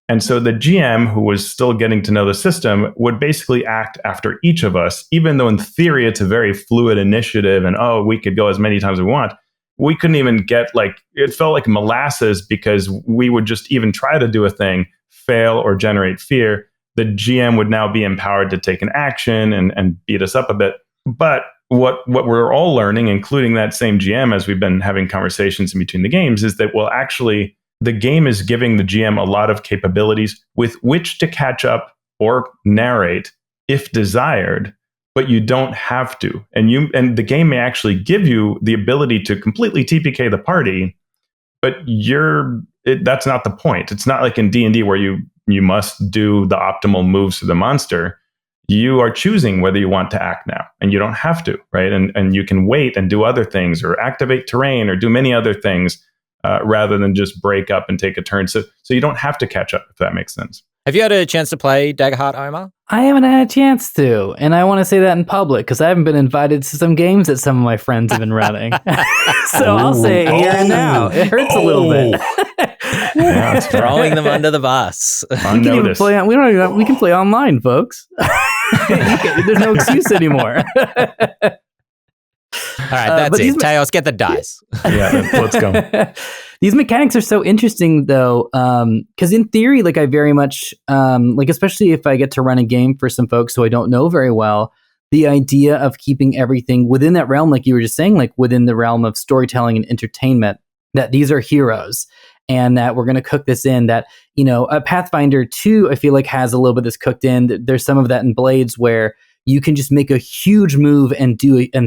And so the GM, who was still getting to know the system, would basically act after each of us, even though in theory it's a very fluid initiative and, we could go as many times as we want. We couldn't even get, it felt like molasses because we would just even try to do a thing, fail or generate fear. The GM would now be empowered to take an action and beat us up a bit. But what we're all learning, including that same GM, as we've been having conversations in between the games, is that, actually, the game is giving the GM a lot of capabilities with which to catch up or narrate if desired, but you don't have to. And the game may actually give you the ability to completely TPK the party, but that's not the point. It's not like in D&D where you must do the optimal moves to the monster. You are choosing whether you want to act now, and you don't have to, right? And you can wait and do other things or activate terrain or do many other things rather than just break up and take a turn. So you don't have to catch up, if that makes sense. Have you had a chance to play Daggerheart, Omar? I haven't had a chance to, and I want to say that in public because I haven't been invited to some games that some of my friends have been running. So I'll say it here and now. It hurts a little bit. Yeah, throwing them under the bus. We can even play we can play online, folks. There's no excuse anymore. All right, that's it. Teos, get the dice. Yeah, let's go. These mechanics are so interesting, though, because in theory, I very much, especially if I get to run a game for some folks who I don't know very well, the idea of keeping everything within that realm, like you were just saying, within the realm of storytelling and entertainment, that these are heroes. And that we're going to cook this in, that, a Pathfinder 2, I feel like has a little bit of this cooked in. There's some of that in Blades where you can just make a huge move and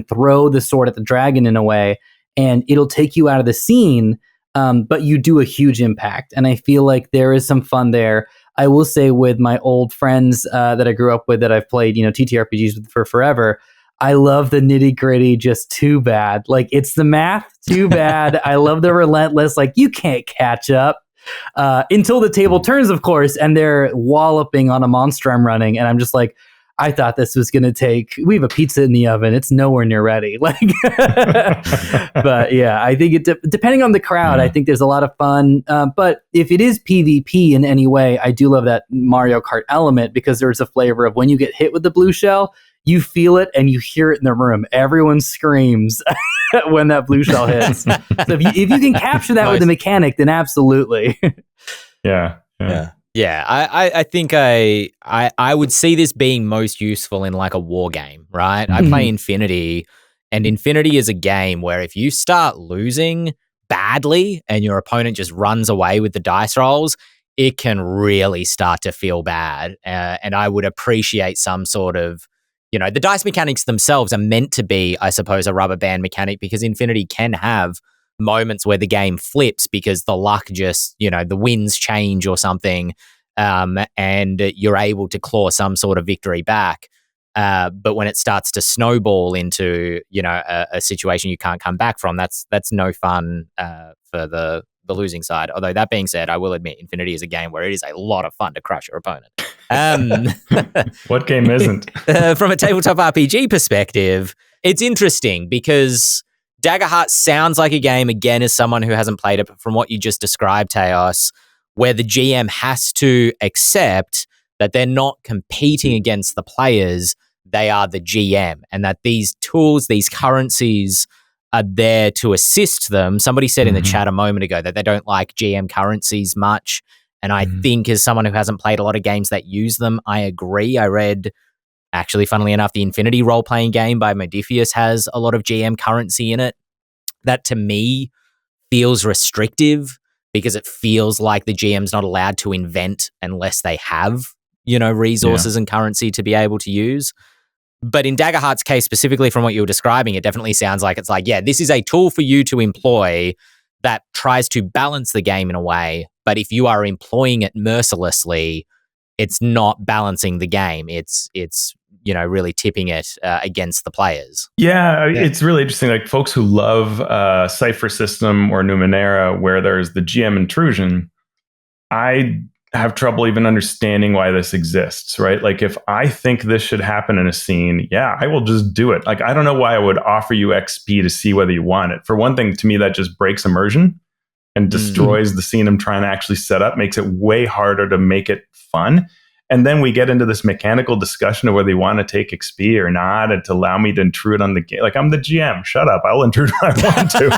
throw the sword at the dragon in a way, and it'll take you out of the scene, but you do a huge impact. And I feel like there is some fun there. I will say with my old friends that I grew up with that I've played, TTRPGs with for forever, I love the nitty gritty just too bad. It's the math too bad. I love the relentless, you can't catch up until the table turns, of course, and they're walloping on a monster I'm running. And I'm just I thought this was going to take, we have a pizza in the oven. It's nowhere near ready. But yeah, I think depending on the crowd, I think there's a lot of fun. But if it is PvP in any way, I do love that Mario Kart element because there's a flavor of when you get hit with the blue shell, you feel it and you hear it in the room. Everyone screams when that blue shell hits. So if you can capture that with the mechanic, then absolutely. Yeah. Yeah, I think I would see this being most useful in a war game, right? I play Infinity, and Infinity is a game where if you start losing badly and your opponent just runs away with the dice rolls, it can really start to feel bad. And I would appreciate some sort of, the dice mechanics themselves are meant to be, I suppose, a rubber band mechanic because Infinity can have moments where the game flips because the luck just, the winds change or something, and you're able to claw some sort of victory back. But when it starts to snowball into, a situation you can't come back from, that's no fun for the losing side. Although that being said, I will admit Infinity is a game where it is a lot of fun to crush your opponent. What game isn't? From a tabletop RPG perspective, it's interesting because Daggerheart sounds like a game, again, as someone who hasn't played it, but from what you just described, Teos, where the GM has to accept that they're not competing against the players, they are the GM, and that these tools, these currencies are there to assist them. Somebody said in the chat a moment ago that they don't like GM currencies much, and I think as someone who hasn't played a lot of games that use them, I agree. I read, actually, funnily enough, the Infinity role-playing game by Modifius has a lot of GM currency in it. That, to me, feels restrictive because it feels like the GM's not allowed to invent unless they have, resources and currency to be able to use. But in Daggerheart's case, specifically from what you were describing, it definitely sounds like it's this is a tool for you to employ that tries to balance the game in a way. But if you are employing it mercilessly, it's not balancing the game. It's really tipping it against the players. Yeah, it's really interesting. Like folks who love Cypher System or Numenera, where there's the GM intrusion, I have trouble even understanding why this exists, right? Like if I think this should happen in a scene, yeah, I will just do it. Like I don't know why I would offer you XP to see whether you want it. For one thing, to me, that just breaks immersion and destroys the scene I'm trying to actually set up, makes it way harder to make it fun. And then we get into this mechanical discussion of whether you want to take XP or not, and to allow me to intrude on the game. Like, I'm the GM. Shut up. I'll intrude when I want to,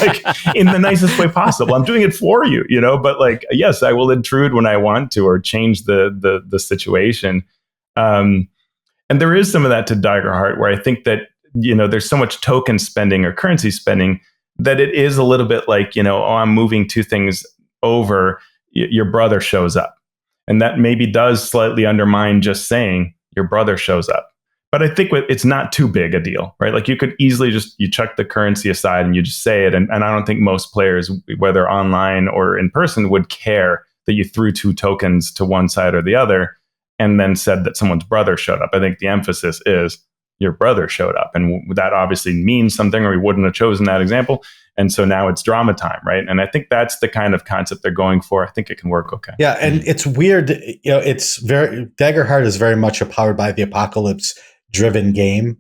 like in the nicest way possible. I'm doing it for you, but like, yes, I will intrude when I want to, or change the situation. And there is some of that to Daggerheart, where I think that, there's so much token spending or currency spending that it is a little bit like, I'm moving two things over, your brother shows up. And that maybe does slightly undermine just saying your brother shows up. But I think it's not too big a deal, right? Like you could easily you chuck the currency aside and you just say it. And I don't think most players, whether online or in person, would care that you threw two tokens to one side or the other and then said that someone's brother showed up. I think the emphasis is your brother showed up. And that obviously means something, or he wouldn't have chosen that example. And so now it's drama time, right? And I think that's the kind of concept they're going for. I think it can work okay. Yeah, and it's weird. It's Daggerheart is very much a powered by the apocalypse driven game,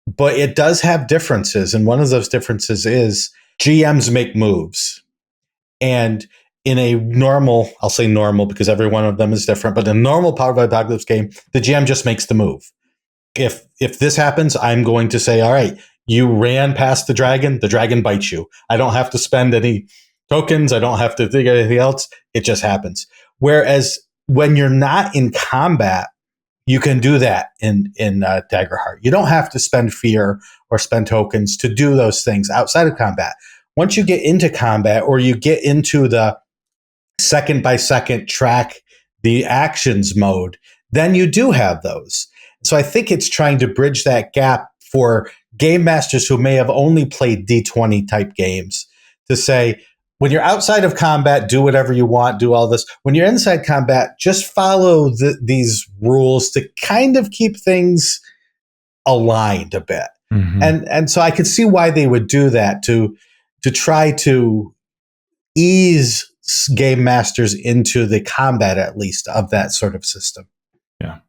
but it does have differences. And one of those differences is GMs make moves. And in a normal, I'll say normal because every one of them is different, but in a normal powered by apocalypse game, the GM just makes the move. If this happens, I'm going to say, all right, you ran past the dragon bites you. I don't have to spend any tokens. I don't have to think anything else. It just happens. Whereas when you're not in combat, you can do that in Daggerheart. You don't have to spend fear or spend tokens to do those things outside of combat. Once you get into combat, or you get into the second by second track the actions mode, then you do have those. So I think it's trying to bridge that gap for game masters who may have only played D20 type games, to say, when you're outside of combat, do whatever you want, do all this. When you're inside combat, just follow these rules to kind of keep things aligned a bit. Mm-hmm. And so I could see why they would do that, to try to ease game masters into the combat, at least, of that sort of system. Yeah.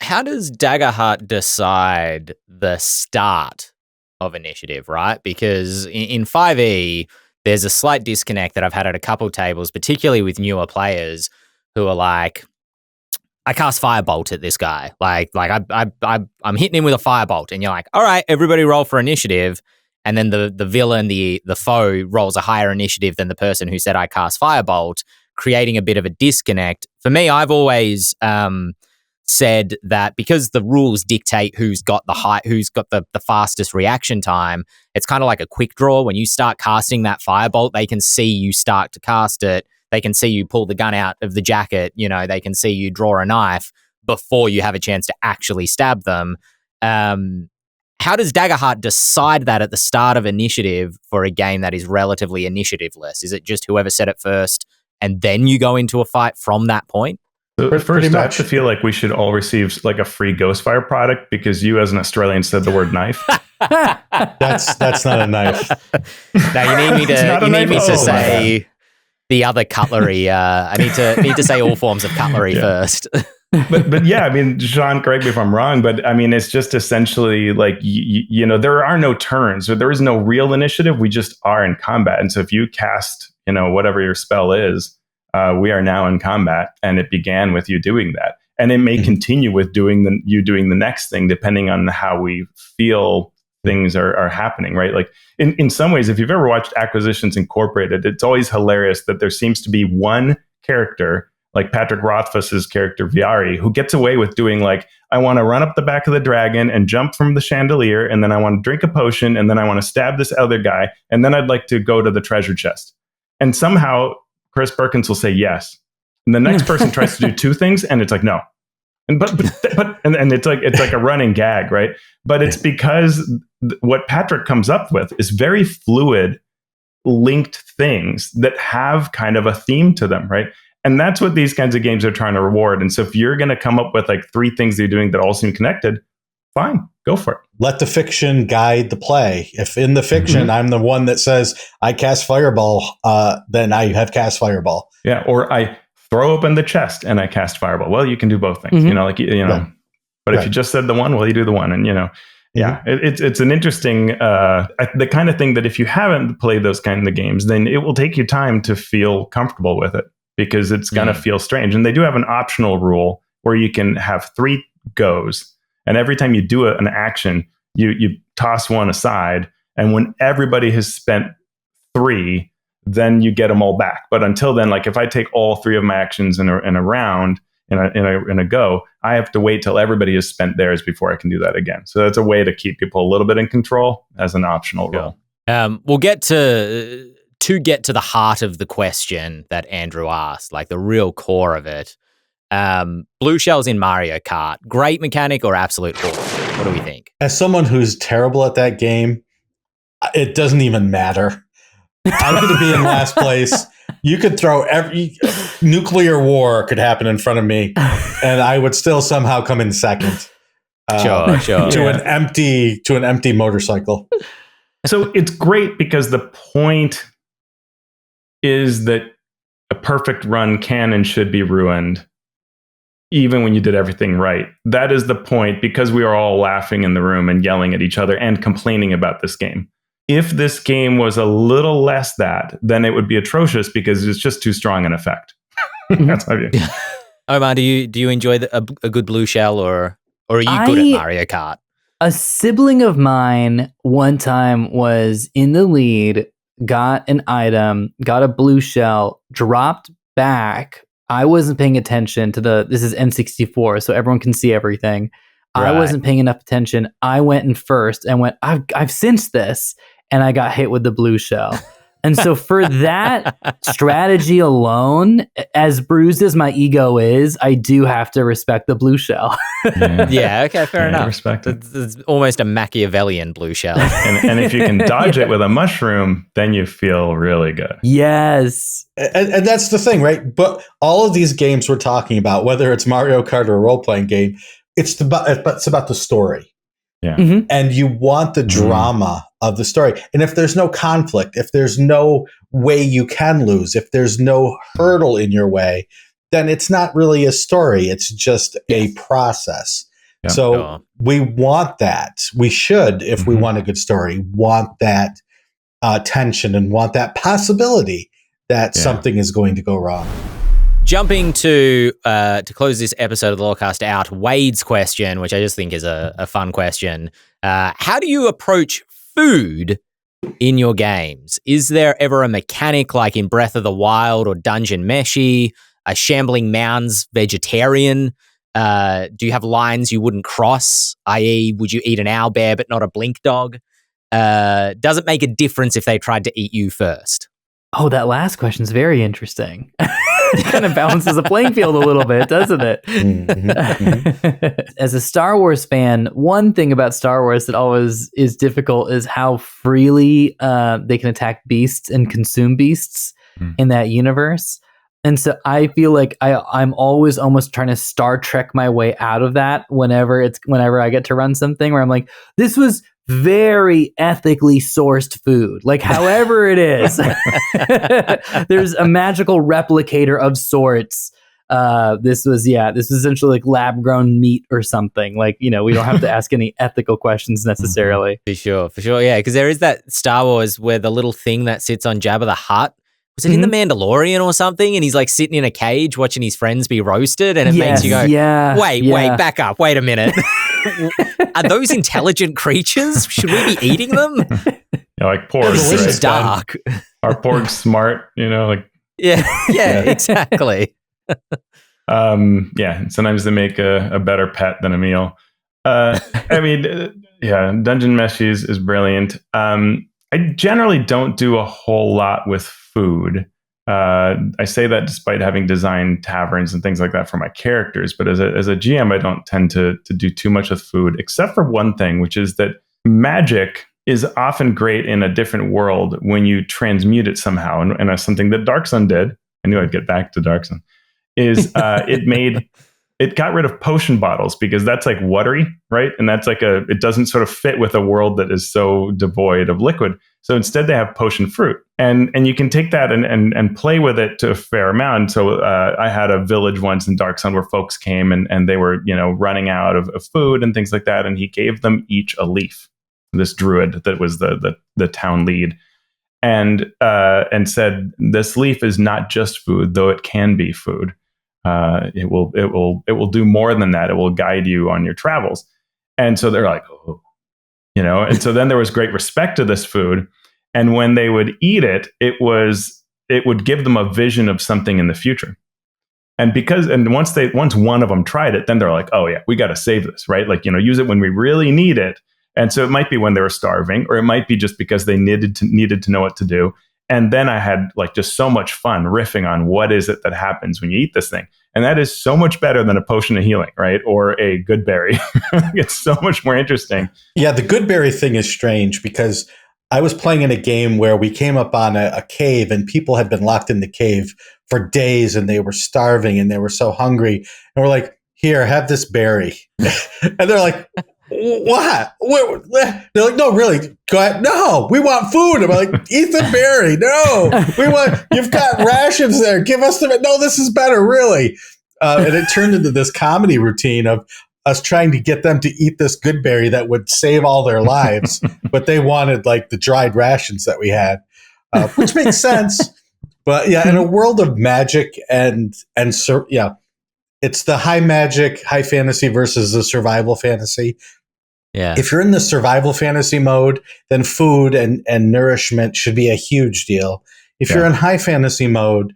How does Daggerheart decide the start of initiative, right? Because in 5e, there's a slight disconnect that I've had at a couple tables, particularly with newer players who are like, I cast Firebolt at this guy. I'm hitting him with a Firebolt, and you're like, all right, everybody roll for initiative. And then the villain, the foe, rolls a higher initiative than the person who said I cast Firebolt, creating a bit of a disconnect. For me, I've always said that because the rules dictate who's got the fastest reaction time, it's kind of like a quick draw. When you start casting that Firebolt, they can see you start to cast it. They can see you pull the gun out of the jacket. They can see you draw a knife before you have a chance to actually stab them. How does Daggerheart decide that at the start of initiative for a game that is relatively initiativeless? Is it just whoever said it first, and then you go into a fight from that point? So first, I have to feel like we should all receive like a free Ghostfire product because you, as an Australian, said the word knife. That's not a knife. No, you need me to say the other cutlery. I need to say all forms of cutlery first. But yeah, I mean, Shawn, correct me if I'm wrong, but I mean, it's just essentially like, there are no turns, or there is no real initiative. We just are in combat. And so if you cast, whatever your spell is, we are now in combat, and it began with you doing that. And it may continue with doing the next thing, depending on how we feel things are happening, right? Like in some ways, if you've ever watched Acquisitions Incorporated, it's always hilarious that there seems to be one character, like Patrick Rothfuss's character Viari, who gets away with doing like, I want to run up the back of the dragon and jump from the chandelier, and then I want to drink a potion, and then I want to stab this other guy, and then I'd like to go to the treasure chest. And somehow Chris Perkins will say yes, and the next person tries to do two things, and it's like no, and it's like a running gag, right? But it's because what Patrick comes up with is very fluid, linked things that have kind of a theme to them, right? And that's what these kinds of games are trying to reward. And so if you're going to come up with like 3 things that you're doing that all seem connected, fine, go for it. Let the fiction guide the play. If in the fiction I'm the one that says I cast fireball, then I have cast fireball. Yeah, or I throw open the chest and I cast fireball. Well, you can do both things, Right. But if you just said the one, well, you do the one, and it's an interesting the kind of thing that if you haven't played those kind of games, then it will take you time to feel comfortable with it because it's going to feel strange. And they do have an optional rule where you can have 3 goes, and every time you do an action, you toss one aside, and when everybody has spent 3, then you get them all back. But until then, like if I take all 3 of my actions in a round in a go, I have to wait till everybody has spent theirs before I can do that again. So that's a way to keep people a little bit in control as an optional rule. We'll get to get to the heart of the question that Andrew asked, like the real core of it. Blue shells in Mario Kart, great mechanic or absolute horror? What do we think? As someone who's terrible at that game, it doesn't even matter. I'm going to be in last place. You could throw every nuclear war could happen in front of me, and I would still somehow come in second. Sure. To an empty motorcycle. So it's great because the point is that a perfect run can and should be ruined, even when you did everything right. That is the point, because we are all laughing in the room and yelling at each other and complaining about this game. If this game was a little less that, then it would be atrocious because it's just too strong an effect. That's my view. Omar, do you enjoy a good blue shell, or are you good at Mario Kart? A sibling of mine one time was in the lead, got an item, got a blue shell, dropped back. I wasn't paying attention to this is N64, so everyone can see everything. Right. I wasn't paying enough attention. I went in first and went, I've cinched this. And I got hit with the blue shell. And so for that strategy alone, as bruised as my ego is, I do have to respect the blue shell. Yeah, okay, fair enough. Respect it. It's almost a Machiavellian blue shell. and if you can dodge it with a mushroom, then you feel really good. Yes. And that's the thing, right? But all of these games we're talking about, whether it's Mario Kart or a role-playing game, it's about the story. Yeah. Mm-hmm. And you want the drama of the story. And if there's no conflict, if there's no way you can lose, if there's no hurdle in your way, then it's not really a story. It's just a process. Yeah. So we want that. We should, if we want a good story, want that tension and want that possibility that something is going to go wrong. Jumping to close this episode of the Lorecast out, Wade's question, which I just think is a fun question. How do you approach food in your games? Is there ever a mechanic like in Breath of the Wild or Dungeon Meshi, a Shambling Mounds vegetarian? Do you have lines you wouldn't cross, i.e. would you eat an owlbear but not a blink dog? Does it make a difference if they tried to eat you first? Oh, that last question is very interesting. It kind of balances the playing field a little bit, doesn't it? As a Star Wars fan, one thing about Star Wars that always is difficult is how freely they can attack beasts and consume beasts in that universe. And so I feel like I'm always almost trying to Star Trek my way out of that whenever I get to run something where I'm like, this was very ethically sourced food, like however it is. There's a magical replicator of sorts. This was essentially like lab grown meat or something. Like, we don't have to ask any ethical questions necessarily. For sure. Yeah. Because there is that Star Wars where the little thing that sits on Jabba the Hutt, was it in The Mandalorian or something? And he's like sitting in a cage watching his friends be roasted, and it makes you go, wait, back up, wait a minute. Are those intelligent creatures? Should we be eating them? Yeah, like porgs. It seems dark. Are porgs smart? Yeah, exactly. Sometimes they make a better pet than a meal. Dungeon Meshi is brilliant. I generally don't do a whole lot with food. I say that despite having designed taverns and things like that for my characters. But as a GM, I don't tend to do too much with food, except for one thing, which is that magic is often great in a different world when you transmute it somehow. And that's something that Dark Sun did. I knew I'd get back to Dark Sun. is it got rid of potion bottles because that's like watery, right? And that's like it doesn't sort of fit with a world that is so devoid of liquid. So instead they have potion fruit. And you can take that and play with it to a fair amount. So I had a village once in Dark Sun where folks came and they were, running out of food and things like that. And he gave them each a leaf, this druid that was the town lead. And said, this leaf is not just food, though it can be food. It will do more than that. It will guide you on your travels. And so they're like, oh, and so then there was great respect to this food. And when they would eat it, it would give them a vision of something in the future. And once one of them tried it, then they're like, oh yeah, we got to save this, right? Like, use it when we really need it. And so it might be when they were starving, or it might be just because they needed to know what to do. And then I had like just so much fun riffing on what is it that happens when you eat this thing. And that is so much better than a potion of healing, right? Or a good berry. It's so much more interesting. Yeah, the good berry thing is strange because I was playing in a game where we came up on a cave and people had been locked in the cave for days and they were starving and they were so hungry. And we're like, here, have this berry. And they're like, what? They're like, no, really? Go ahead. No, we want food. I'm like, eat the berry. No, you've got rations there. Give us no, this is better, really. And it turned into this comedy routine of us trying to get them to eat this good berry that would save all their lives. But they wanted like the dried rations that we had, which makes sense. But yeah, in a world of magic it's the high magic, high fantasy versus the survival fantasy. Yeah. If you're in the survival fantasy mode, then food and nourishment should be a huge deal. If you're in high fantasy mode,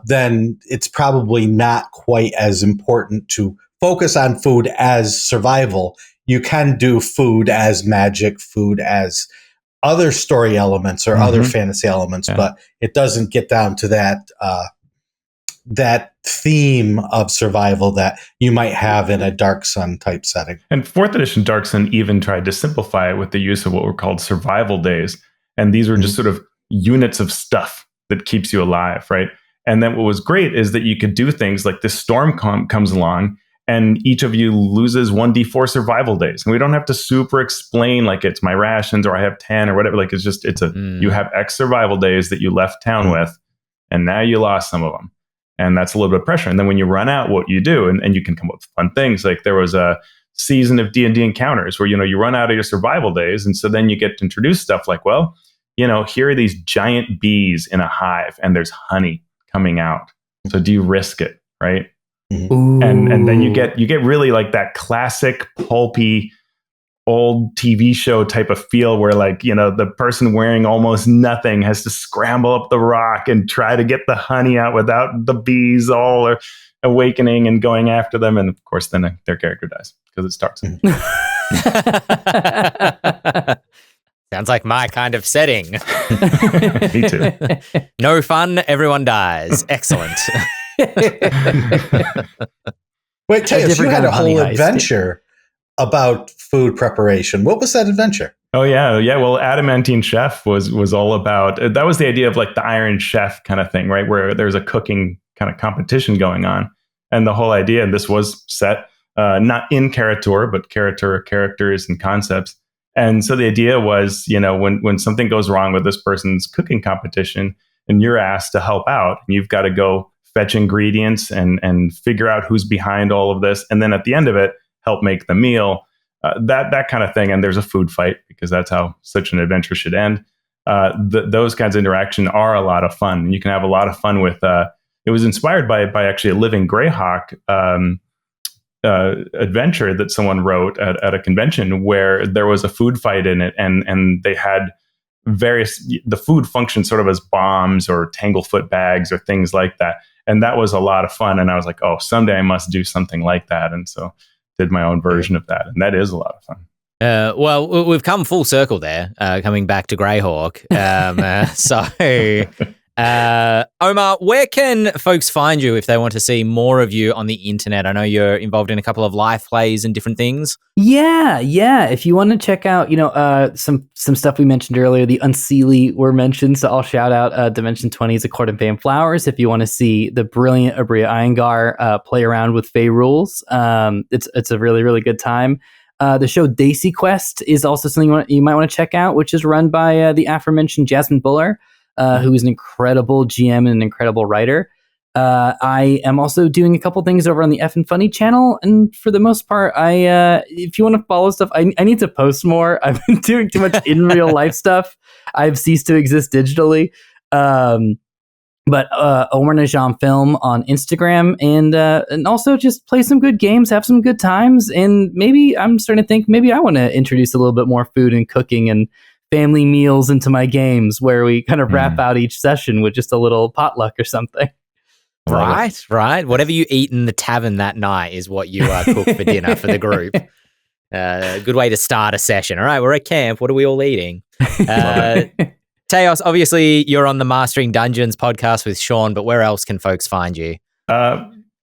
then it's probably not quite as important to focus on food as survival. You can do food as magic, food as other story elements or other fantasy elements, but it doesn't get down to that theme of survival that you might have in a Dark Sun type setting. And 4th edition Dark Sun even tried to simplify it with the use of what were called survival days. And these were just sort of units of stuff that keeps you alive, right? And then what was great is that you could do things like this storm comes along and each of you loses 1d4 survival days. And we don't have to super explain like it's my rations or I have 10 or whatever. Like you have X survival days that you left town with and now you lost some of them. And that's a little bit of pressure. And then when you run out, what you do, and you can come up with fun things. Like there was a season of D&D encounters where, you run out of your survival days. And so then you get to introduce stuff like, well, here are these giant bees in a hive and there's honey coming out. So do you risk it? Right. And then you get really like that classic pulpy old TV show type of feel where like, the person wearing almost nothing has to scramble up the rock and try to get the honey out without the bees all awakening and going after them. And of course, then their character dies because it starts. Sounds like my kind of setting. Me too. No fun, everyone dies. Excellent. Wait, Teos, you had a whole adventure about food preparation. What was that adventure? Oh yeah. Well, Adamantine Chef was all about, that was the idea of like the Iron Chef kind of thing, right? Where there's a cooking kind of competition going on. And the whole idea, and this was set not in Kara Tur, but Kara Tur characters and concepts. And so the idea was, when something goes wrong with this person's cooking competition and you're asked to help out, and you've got to go fetch ingredients and figure out who's behind all of this. And then at the end of it, help make the meal, that kind of thing. And there's a food fight because that's how such an adventure should end. Those kinds of interaction are a lot of fun. And you can have a lot of fun with, it was inspired by actually a living Greyhawk adventure that someone wrote at a convention where there was a food fight in it. And they had the food functioned sort of as bombs or tanglefoot bags or things like that. And that was a lot of fun. And I was like, oh, someday I must do something like that. And so did my own version of that. And that is a lot of fun. Well, we've come full circle there, coming back to Greyhawk. Omar, where can folks find you if they want to see more of you on the internet? I know you're involved in a couple of live plays and different things. Yeah. If you want to check out, some stuff we mentioned earlier, the Unseelie were mentioned, so I'll shout out Dimension 20's A Court of Bam Flowers. If you want to see the brilliant Abria Iyengar play around with Fey rules, it's a really, really good time. The show Daisy Quest is also something you might want to check out, which is run by the aforementioned Jasmine Buller, who is an incredible GM and an incredible writer. I am also doing a couple things over on the F and Funny channel, and for the most part, if you want to follow stuff, I need to post more. I've been doing too much in real life stuff. I've ceased to exist digitally. But Omar Najam Film on Instagram, and also just play some good games, have some good times, and maybe I'm starting to think maybe I want to introduce a little bit more food and cooking and family meals into my games, where we kind of wrap out each session with just a little potluck or something. Right. Whatever you eat in the tavern that night is what you cook for dinner for the group. Good way to start a session. All right, we're at camp. What are we all eating? Teos, obviously you're on the Mastering Dungeons podcast with Shawn, but where else can folks find you?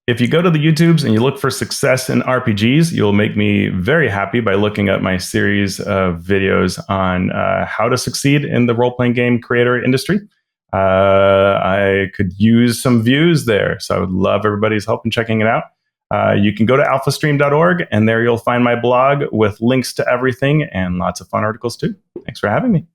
If you go to the YouTubes and you look for Success in RPGs, you'll make me very happy by looking at my series of videos on how to succeed in the role-playing game creator industry. I could use some views there, so I would love everybody's help in checking it out. You can go to alphastream.org, and there you'll find my blog with links to everything and lots of fun articles too. Thanks for having me.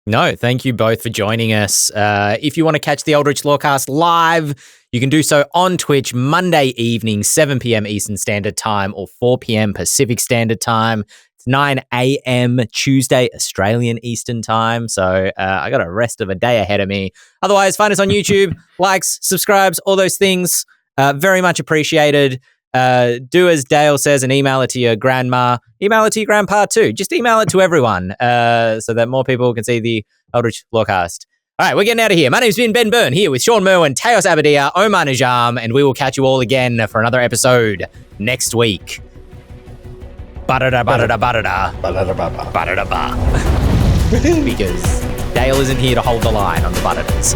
No, thank you both for joining us. If you want to catch the Eldritch Lorecast live, you can do so on Twitch Monday evening, 7 p.m. Eastern Standard Time or 4 p.m. Pacific Standard Time. It's 9 a.m. Tuesday, Australian Eastern Time. So I got a rest of a day ahead of me. Otherwise, find us on YouTube, likes, subscribes, all those things. Very much appreciated. Do as Dale says and email it to your grandma. Email it to your grandpa too. Just email it to everyone so that more people can see the Eldritch Lorecast. All right, we're getting out of here. My name's been Ben Byrne, here with Shawn Merwin, Teos Abadia, Omar Najam, and we will catch you all again for another episode next week. Ba-da-da, ba-da-da, ba-da-da. Ba-da-da-ba-ba. Ba-da-da-ba. Because Dale isn't here to hold the line on the ba-da-das.